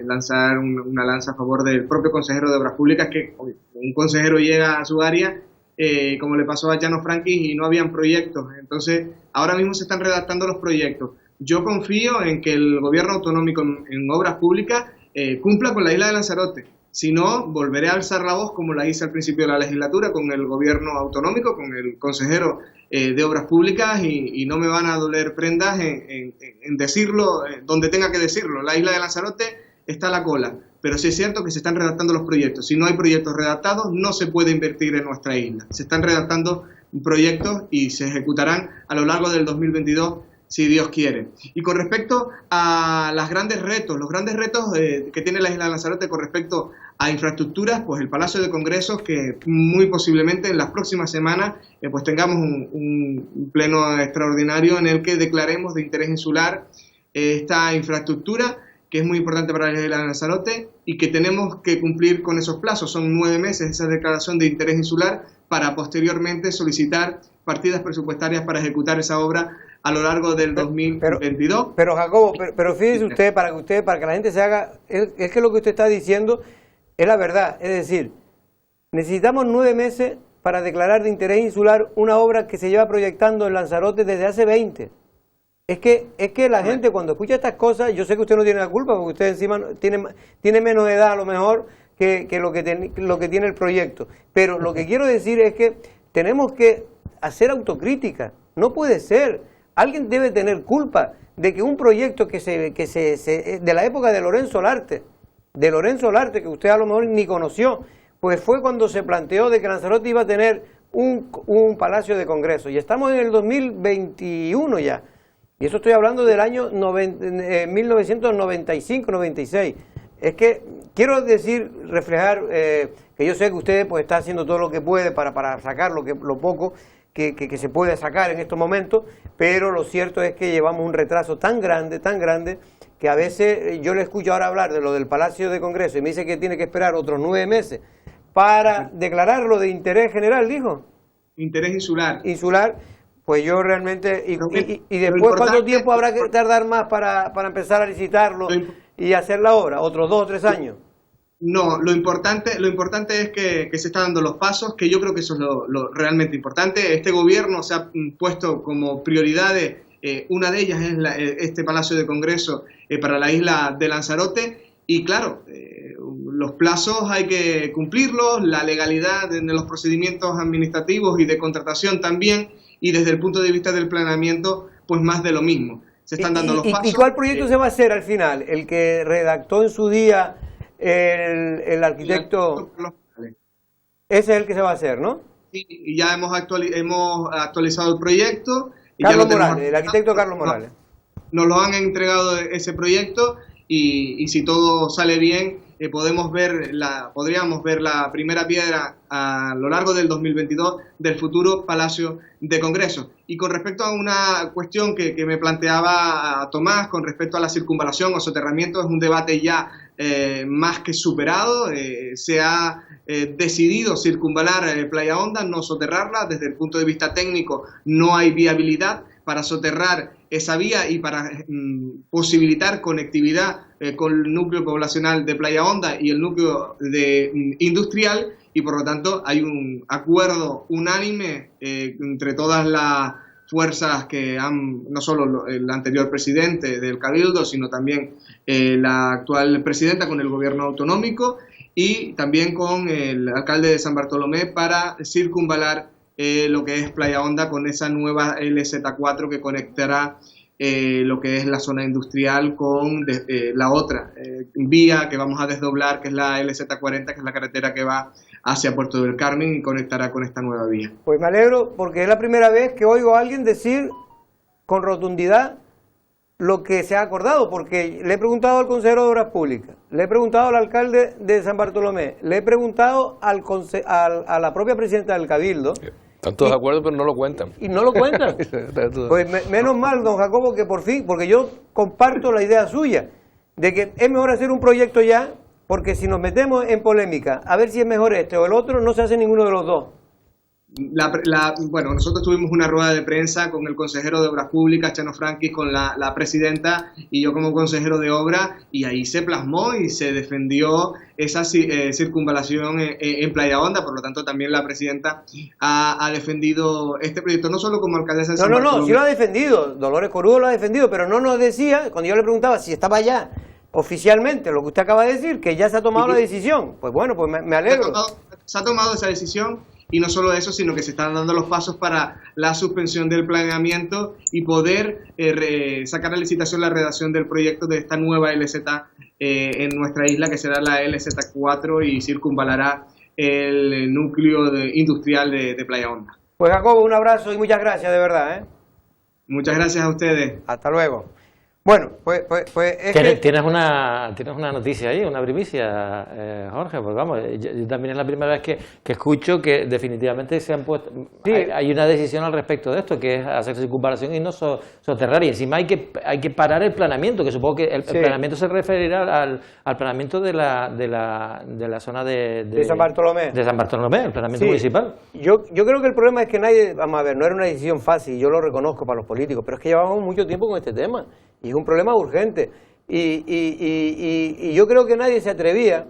lanzar una lanza a favor del propio consejero de Obras Públicas, que un consejero llega a su área, como le pasó a Llano Franquis, y no habían proyectos. Entonces, ahora mismo se están redactando los proyectos. Yo confío en que el gobierno autonómico en Obras Públicas cumpla con la isla de Lanzarote. Si no, volveré a alzar la voz como la hice al principio de la legislatura con el gobierno autonómico, con el consejero de Obras Públicas, y no me van a doler prendas en decirlo donde tenga que decirlo. La isla de Lanzarote está a la cola, pero sí es cierto que se están redactando los proyectos. Si no hay proyectos redactados, no se puede invertir en nuestra isla. Se están redactando proyectos y se ejecutarán a lo largo del 2022, si Dios quiere. Y con respecto a los grandes retos que tiene la isla de Lanzarote con respecto a infraestructuras, pues el Palacio de Congresos, que muy posiblemente en las próximas semanas pues tengamos un pleno extraordinario en el que declaremos de interés insular esta infraestructura, que es muy importante para la isla de Lanzarote y que tenemos que cumplir con esos plazos. Son 9 meses esa declaración de interés insular para posteriormente solicitar partidas presupuestarias para ejecutar esa obra a lo largo del 2022. Pero Jacobo, pero fíjese usted, para que la gente se haga, es que lo que usted está diciendo es la verdad. Es decir, necesitamos 9 meses para declarar de interés insular una obra que se lleva proyectando en Lanzarote desde hace 20. Es que la gente cuando escucha estas cosas, yo sé que usted no tiene la culpa porque usted encima tiene menos edad a lo mejor que lo que tiene el proyecto. Pero lo que quiero decir es que tenemos que hacer autocrítica. No puede ser. Alguien debe tener culpa de que un proyecto de la época de Lorenzo Larte, que usted a lo mejor ni conoció, pues fue cuando se planteó de que Lanzarote iba a tener un palacio de congreso. Y estamos en el 2021 ya. Y eso estoy hablando del año 1995-96. Es que quiero reflejar que yo sé que usted pues está haciendo todo lo que puede para sacar lo poco que se puede sacar en estos momentos, pero lo cierto es que llevamos un retraso tan grande, que a veces yo le escucho ahora hablar de lo del Palacio de Congreso y me dice que tiene que esperar otros 9 meses para declararlo de interés general, dijo. Interés insular. Insular. Pues yo realmente... ¿Y después cuánto tiempo habrá que tardar más para empezar a licitarlo y hacer la obra? ¿Otros 2 o 3 años? No, lo importante es que se están dando los pasos, que yo creo que eso es lo realmente importante. Este gobierno se ha puesto como prioridades, una de ellas es este Palacio de Congreso para la isla de Lanzarote, y claro, los plazos hay que cumplirlos, la legalidad de los procedimientos administrativos y de contratación también, y desde el punto de vista del planeamiento, pues más de lo mismo. Se están dando los pasos. ¿Y cuál proyecto se va a hacer al final? ¿El que redactó en su día el arquitecto? Ese es el que se va a hacer, ¿no? Sí, y ya hemos actualizado el proyecto. Carlos Morales, el arquitecto Carlos Morales. Nos lo han entregado ese proyecto y si todo sale bien, podríamos ver la primera piedra a lo largo del 2022 del futuro Palacio de Congreso. Y con respecto a una cuestión que me planteaba Tomás, con respecto a la circunvalación o soterramiento, es un debate ya más que superado. Se ha decidido circunvalar Playa Honda, no soterrarla. Desde el punto de vista técnico no hay viabilidad para soterrar esa vía y para posibilitar conectividad con el núcleo poblacional de Playa Honda y el núcleo industrial, y por lo tanto hay un acuerdo unánime entre todas las fuerzas que han, no solo el anterior presidente del Cabildo, sino también la actual presidenta con el gobierno autonómico y también con el alcalde de San Bartolomé, para circunvalar lo que es Playa Honda con esa nueva LZ4 que conectará lo que es la zona industrial con la otra vía que vamos a desdoblar, que es la LZ40, que es la carretera que va hacia Puerto del Carmen y conectará con esta nueva vía. Pues me alegro, porque es la primera vez que oigo a alguien decir con rotundidad lo que se ha acordado, porque le he preguntado al consejero de Obras Públicas, le he preguntado al alcalde de San Bartolomé, le he preguntado a la propia presidenta del Cabildo. Están todos de acuerdo, pero no lo cuentan. Y no lo cuentan. Pues menos mal, don Jacobo, que por fin, porque yo comparto la idea suya, de que es mejor hacer un proyecto ya, porque si nos metemos en polémica, a ver si es mejor este o el otro, no se hace ninguno de los dos. Bueno, nosotros tuvimos una rueda de prensa con el consejero de Obras Públicas, Chano Franquis, con la presidenta y yo como consejero de Obra, y ahí se plasmó y se defendió esa circunvalación en Playa Honda. Por lo tanto, también la presidenta ha defendido este proyecto, no solo como alcaldesa de San Bartolomé. No, sí lo ha defendido, Dolores Corujo lo ha defendido, pero no nos decía, cuando yo le preguntaba si estaba ya oficialmente, lo que usted acaba de decir, que ya se ha tomado la decisión. Pues bueno, pues me alegro. Se ha tomado esa decisión. Y no solo eso, sino que se están dando los pasos para la suspensión del planeamiento y poder sacar a licitación la redacción del proyecto de esta nueva LZ en nuestra isla, que será la LZ4 y circunvalará el núcleo industrial de Playa Honda. Pues Jacobo, un abrazo y muchas gracias, de verdad. Muchas gracias a ustedes. Hasta luego. Bueno, pues es ¿Tienes una noticia ahí, una primicia, Jorge? Pues vamos, yo también es la primera vez que escucho que definitivamente se han puesto... Sí. Hay una decisión al respecto de esto, que es hacer circunvalación y no soterrar. Y encima hay que parar el planeamiento, que supongo que el planeamiento se referirá al planeamiento de la zona de San Bartolomé. De San Bartolomé, el planeamiento municipal. Yo creo que el problema es que nadie... Vamos a ver, no era una decisión fácil, yo lo reconozco para los políticos, pero es que llevamos mucho tiempo con este tema. Y es un problema urgente. Y yo creo que nadie se atrevía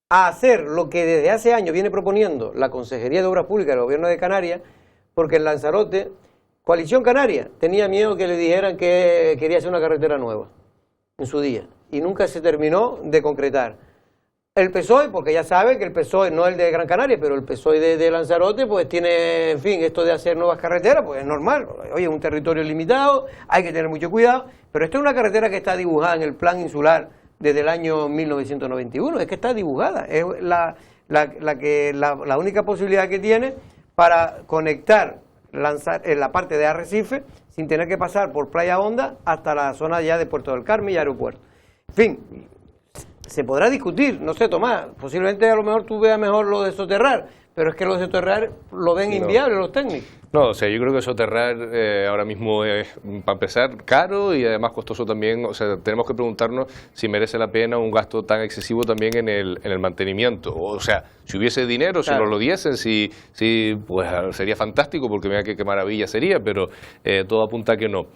a hacer lo que desde hace años viene proponiendo la Consejería de Obras Públicas del Gobierno de Canarias, porque en Lanzarote, Coalición Canaria, tenía miedo que le dijeran que quería hacer una carretera nueva en su día. Y nunca se terminó de concretar. El PSOE, porque ya sabe que el PSOE no es el de Gran Canaria, pero el PSOE de Lanzarote, pues tiene, en fin, esto de hacer nuevas carreteras, pues es normal. Oye, es un territorio limitado, hay que tener mucho cuidado, pero esto es una carretera que está dibujada en el plan insular desde el año 1991, es que está dibujada, es la única posibilidad que tiene para conectar la parte de Arrecife sin tener que pasar por Playa Honda hasta la zona ya de Puerto del Carmen y aeropuerto. En fin, se podrá discutir, no sé, Tomás, posiblemente a lo mejor tú veas mejor lo de soterrar, pero es que lo de soterrar lo ven inviable los técnicos. No, o sea, yo creo que soterrar ahora mismo es, para empezar, caro y además costoso también. O sea, tenemos que preguntarnos si merece la pena un gasto tan excesivo también en el mantenimiento. O sea, si hubiese dinero, si nos lo diesen, si pues sería fantástico, porque mira qué maravilla sería, pero todo apunta a que no.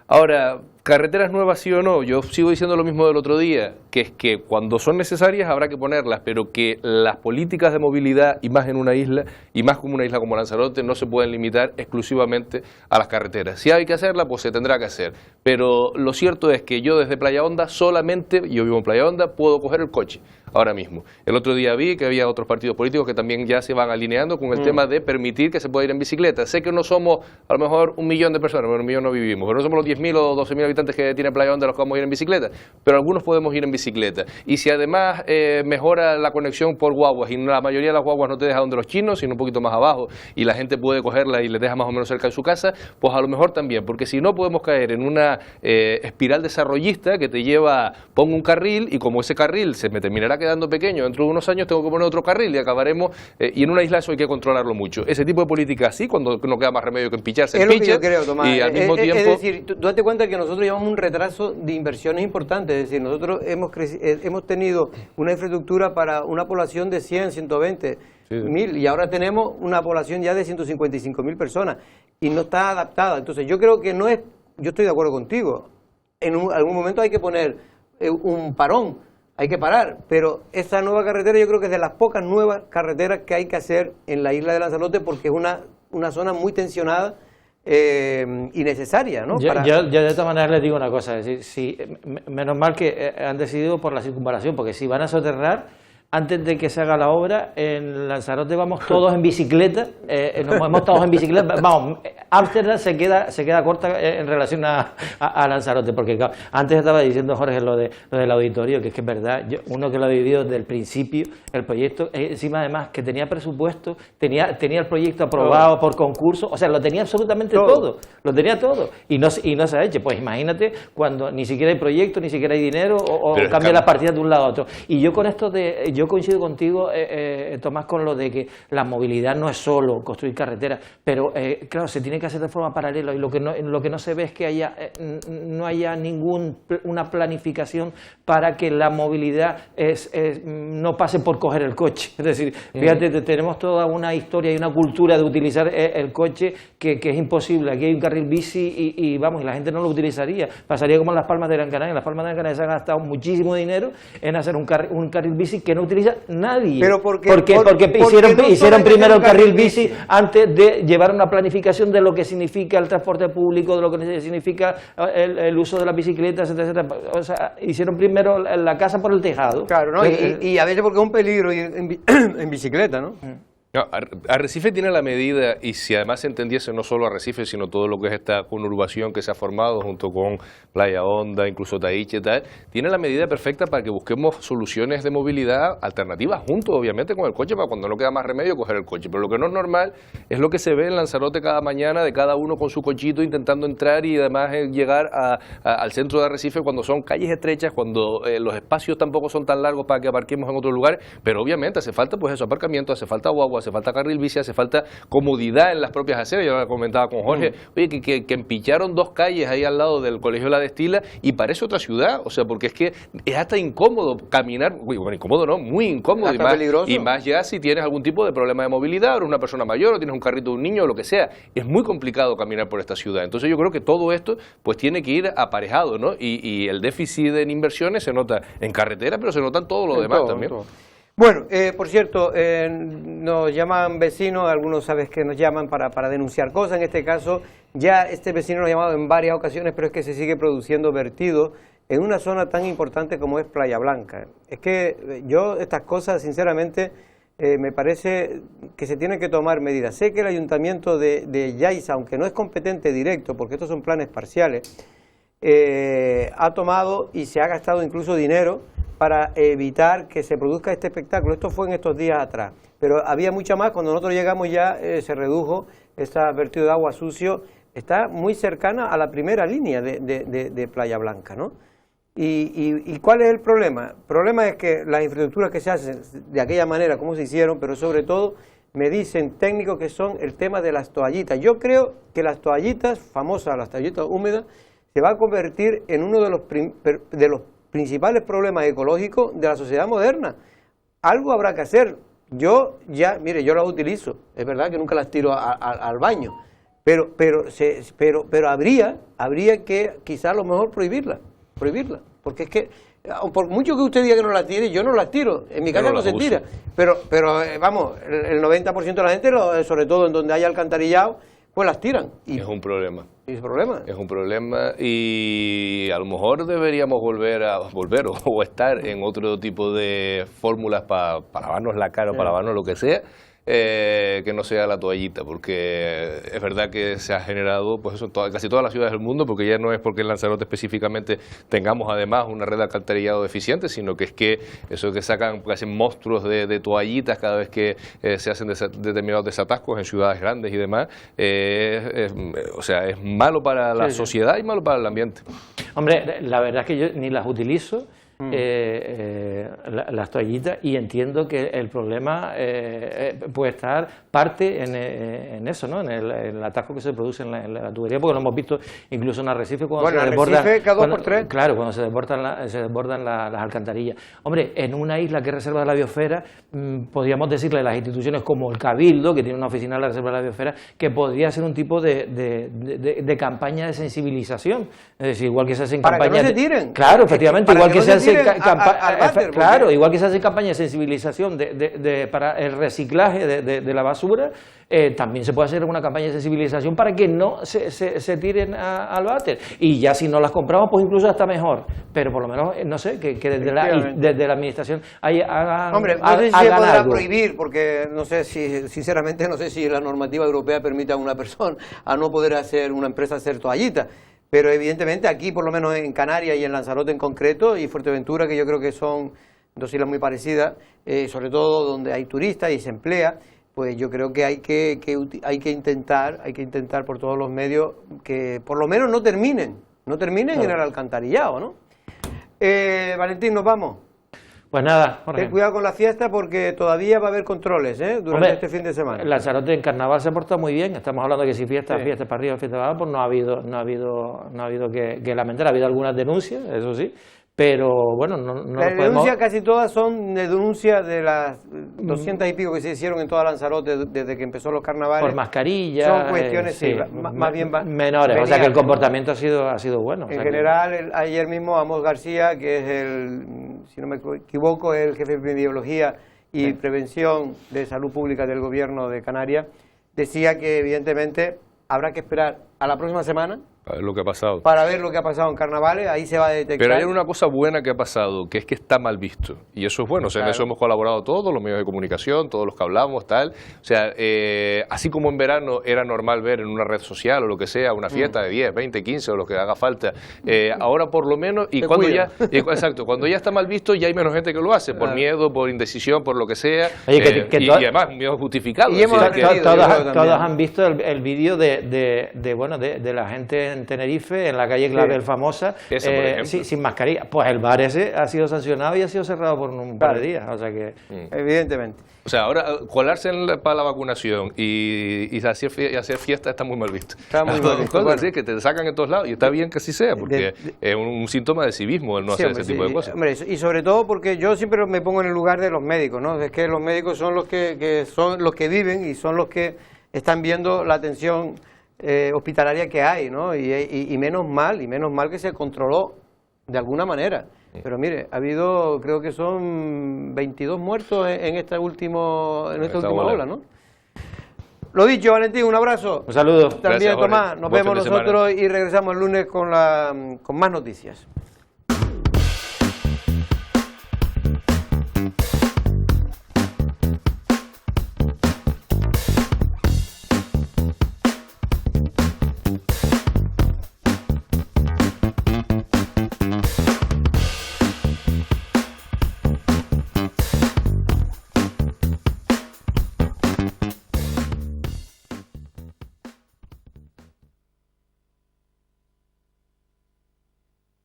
Ahora, carreteras nuevas sí o no, yo sigo diciendo lo mismo del otro día, que es que cuando son necesarias habrá que ponerlas, pero que las políticas de movilidad, y más en una isla, y más como una isla como Lanzarote, no se pueden limitar exclusivamente a las carreteras. Si hay que hacerla, pues se tendrá que hacer, pero lo cierto es que yo desde Playa Honda solamente, yo vivo en Playa Honda, puedo coger el coche ahora mismo. El otro día vi que había otros partidos políticos que también ya se van alineando con el tema de permitir que se pueda ir en bicicleta. Sé que no somos a lo mejor 1 millón de personas, bueno, 1 millón no vivimos, pero no somos los 10.000 o 12.000 habitantes que tiene Playa Honda los que vamos a ir en bicicleta, pero algunos podemos ir en bicicleta. Y si además mejora la conexión por guaguas, y la mayoría de las guaguas no te deja donde los chinos, sino un poquito más abajo, y la gente puede cogerla y les deja más o menos cerca de su casa, pues a lo mejor también, porque si no podemos caer en una espiral desarrollista que te lleva, pongo un carril, y como ese carril se me terminará quedando pequeño, dentro de unos años tengo que poner otro carril y acabaremos, y en una isla eso hay que controlarlo mucho. Ese tipo de política así, cuando no queda más remedio que empicharse, es lo que yo creo, Tomás. Y al mismo tiempo... Es decir, tú date cuenta que nosotros llevamos un retraso de inversiones importantes, es decir, nosotros hemos tenido una infraestructura para una población de 100, 120 mil, y ahora tenemos una población ya de 155 mil personas, y no está adaptada. Entonces yo creo que no es, yo estoy de acuerdo contigo, en algún momento hay que poner un parón, hay que parar, pero esa nueva carretera yo creo que es de las pocas nuevas carreteras que hay que hacer en la isla de Lanzarote, porque es una zona muy tensionada y necesaria, ¿no? Yo de todas maneras les digo una cosa, es decir, menos mal que han decidido por la circunvalación, porque si van a soterrar, antes de que se haga la obra, en Lanzarote vamos todos en bicicleta, nos movemos todos en bicicleta, vamos, Ámsterdam se queda corta en relación a Lanzarote, porque claro, antes estaba diciendo Jorge lo del auditorio, que es verdad, uno que lo ha vivido desde el principio, el proyecto, encima además que tenía presupuesto, tenía el proyecto aprobado por concurso, o sea, lo tenía absolutamente todo, lo tenía todo, y no se ha hecho. Pues imagínate cuando ni siquiera hay proyecto, ni siquiera hay dinero, o cambia las partidas de un lado a otro. Y yo con esto yo coincido contigo, Tomás, con lo de que la movilidad no es solo construir carreteras, pero claro, se tiene que hacer de forma paralela, y lo que no se ve es que no haya una planificación para que la movilidad no pase por coger el coche. Es decir, fíjate, tenemos toda una historia y una cultura de utilizar el coche que es imposible. Aquí hay un carril bici y vamos, y la gente no lo utilizaría. Pasaría como en Las Palmas de Gran Canaria. En Las Palmas de Gran Canaria se ha gastado muchísimo dinero en hacer un carril bici que no utiliza nadie. Pero porque hicieron primero el carril bici antes de llevar una planificación de lo que significa el transporte público, de lo que significa el uso de las bicicletas, etcétera. O sea, hicieron primero la casa por el tejado. Claro, ¿no? Y a veces porque es un peligro ir en bicicleta, ¿no? No, Arrecife tiene la medida, y si además se entendiese no solo Arrecife, sino todo lo que es esta conurbación que se ha formado junto con Playa Honda, incluso Tahiche y tal, tiene la medida perfecta para que busquemos soluciones de movilidad alternativas junto, obviamente, con el coche, para cuando no queda más remedio coger el coche. Pero lo que no es normal es lo que se ve en Lanzarote cada mañana, de cada uno con su cochito intentando entrar y además llegar al centro de Arrecife cuando son calles estrechas, cuando los espacios tampoco son tan largos para que aparquemos en otro lugar, pero obviamente hace falta pues eso, aparcamiento, hace falta guagua, hace falta carril bici, hace falta comodidad en las propias aceras. Yo lo comentaba con Jorge, oye, que empicharon 2 calles ahí al lado del Colegio La Destila y parece otra ciudad, o sea, porque es que es hasta incómodo caminar, bueno, incómodo no, muy incómodo, y más ya si tienes algún tipo de problema de movilidad, o eres una persona mayor, o tienes un carrito de un niño, o lo que sea, es muy complicado caminar por esta ciudad. Entonces yo creo que todo esto pues tiene que ir aparejado, ¿no? Y el déficit en inversiones se nota en carretera, pero se nota en todo lo demás también. Bueno, por cierto, nos llaman vecinos, algunos sabes que nos llaman para denunciar cosas. En este caso, ya este vecino nos ha llamado en varias ocasiones, pero es que se sigue produciendo vertido en una zona tan importante como es Playa Blanca. Es que yo estas cosas, sinceramente, me parece que se tienen que tomar medidas. Sé que el ayuntamiento de Yaiza, aunque no es competente directo, porque estos son planes parciales, ha tomado y se ha gastado incluso dinero para evitar que se produzca este espectáculo. Esto fue en estos días atrás, pero había mucha más. Cuando nosotros llegamos ya se redujo este vertido de agua sucio. Está muy cercana a la primera línea de Playa Blanca, ¿no? ¿Y cuál es el problema? El problema es que las infraestructuras que se hacen de aquella manera como se hicieron, pero sobre todo me dicen técnicos que son el tema de las toallitas. Yo creo que las toallitas, famosas las toallitas húmedas, se va a convertir en uno de los principales problemas ecológicos de la sociedad moderna. Algo habrá que hacer. Yo las utilizo, es verdad que nunca las tiro al baño, pero habría que quizás a lo mejor prohibirla, porque es que por mucho que usted diga que no las tire, yo no las tiro, en mi casa no se tira, pero vamos, el 90% de la gente, sobre todo en donde haya alcantarillado, pues las tiran. Es un problema. ¿Es un problema? Es un problema, y a lo mejor deberíamos volver o estar en otro tipo de fórmulas para lavarnos la cara o para lavarnos lo que sea, que no sea la toallita, porque es verdad que se ha generado pues eso en casi todas las ciudades del mundo, porque ya no es porque en Lanzarote específicamente tengamos además una red de alcantarillado deficiente, sino que es que eso que sacan casi monstruos de toallitas cada vez que se hacen determinados desatascos en ciudades grandes y demás, o sea, es malo para la sociedad y malo para el ambiente. Hombre, la verdad es que yo ni las utilizo. las toallitas, y entiendo que el problema puede estar parte en eso, ¿no? En el atasco que se produce en la tubería, porque lo hemos visto incluso en Arrecife cuando se desbordan, cada 2 por 3. claro, cuando se desbordan las alcantarillas. Hombre, en una isla que es reserva de la biosfera, podríamos decirle a las instituciones como el Cabildo, que tiene una oficina de la reserva de la biosfera, que podría ser un tipo de campaña de sensibilización. Es decir, igual que se hacen para campañas... que no se tiren. Claro, efectivamente, igual que se hacen claro, igual que se hacen campañas de sensibilización para el reciclaje de la basura, también se puede hacer una campaña de sensibilización para que no se tiren al váter. Y ya si no las compramos, pues incluso hasta mejor. Pero por lo menos, no sé, que desde la administración hagan. Hombre, no sé si se podrá prohibir, porque no sé si, sinceramente, no sé si la normativa europea permite a una persona a no poder una empresa hacer toallitas. Pero evidentemente aquí, por lo menos en Canarias y en Lanzarote en concreto, y Fuerteventura, que yo creo que son dos islas muy parecidas, sobre todo donde hay turistas y se emplea, pues yo creo que hay que intentar por todos los medios que por lo menos no terminen en el alcantarillado, ¿no? Valentín, nos vamos. Pues nada, Jorge. Ten cuidado con la fiesta porque todavía va a haber controles durante este fin de semana. Lanzarote en carnaval se ha portado muy bien. Estamos hablando de que si fiesta para arriba, fiesta para abajo, pues no ha habido que lamentar. Ha habido algunas denuncias, eso sí, pero bueno, no las denuncias casi todas son de denuncias de las 200 y pico que se hicieron en toda Lanzarote desde que empezó los carnavales. Por mascarilla. Son cuestiones más bien menores, o sea que el comportamiento ha sido bueno. En general, ayer mismo Amos García, que es si no me equivoco, es el jefe de epidemiología y prevención de salud pública del gobierno de Canarias, decía que evidentemente habrá que esperar a la próxima semana para ver lo que ha pasado. Para ver lo que ha pasado en carnavales, ahí se va a detectar. Pero hay una cosa buena que ha pasado, que es que está mal visto. Y eso es bueno. O sea, en eso hemos colaborado todos, los medios de comunicación, todos los que hablamos, tal. O sea, así como en verano era normal ver en una red social o lo que sea, una fiesta de 10, 20, 15 o lo que haga falta, ahora por lo menos, y cuando cuando ya está mal visto, ya hay menos gente que lo hace, por miedo, por indecisión, por lo que sea. Oye, y además, un miedo justificado. Y todos han visto el vídeo de la gente en Tenerife, en la calle Clavel famosa, sin mascarilla. Pues el bar ese ha sido sancionado y ha sido cerrado por un par de días. O sea que evidentemente. O sea, ahora colarse para la vacunación y hacer fiesta está muy mal visto. Está muy mal visto. Cosas que te sacan en todos lados y está bien que así sea, porque es un síntoma de civismo el no hacer ese tipo de cosas. Hombre, y sobre todo porque yo siempre me pongo en el lugar de los médicos, ¿no? Es que los médicos son los que son los que viven y son los que están viendo la atención hospitalaria que hay, ¿no? Y menos mal que se controló de alguna manera. Pero mire, ha habido, creo que son 22 muertos en esta última ola, ¿no? Lo dicho, Valentín, un abrazo. Un saludo. También, Gracias, Tomás. Nos vemos nosotros y regresamos el lunes con más noticias.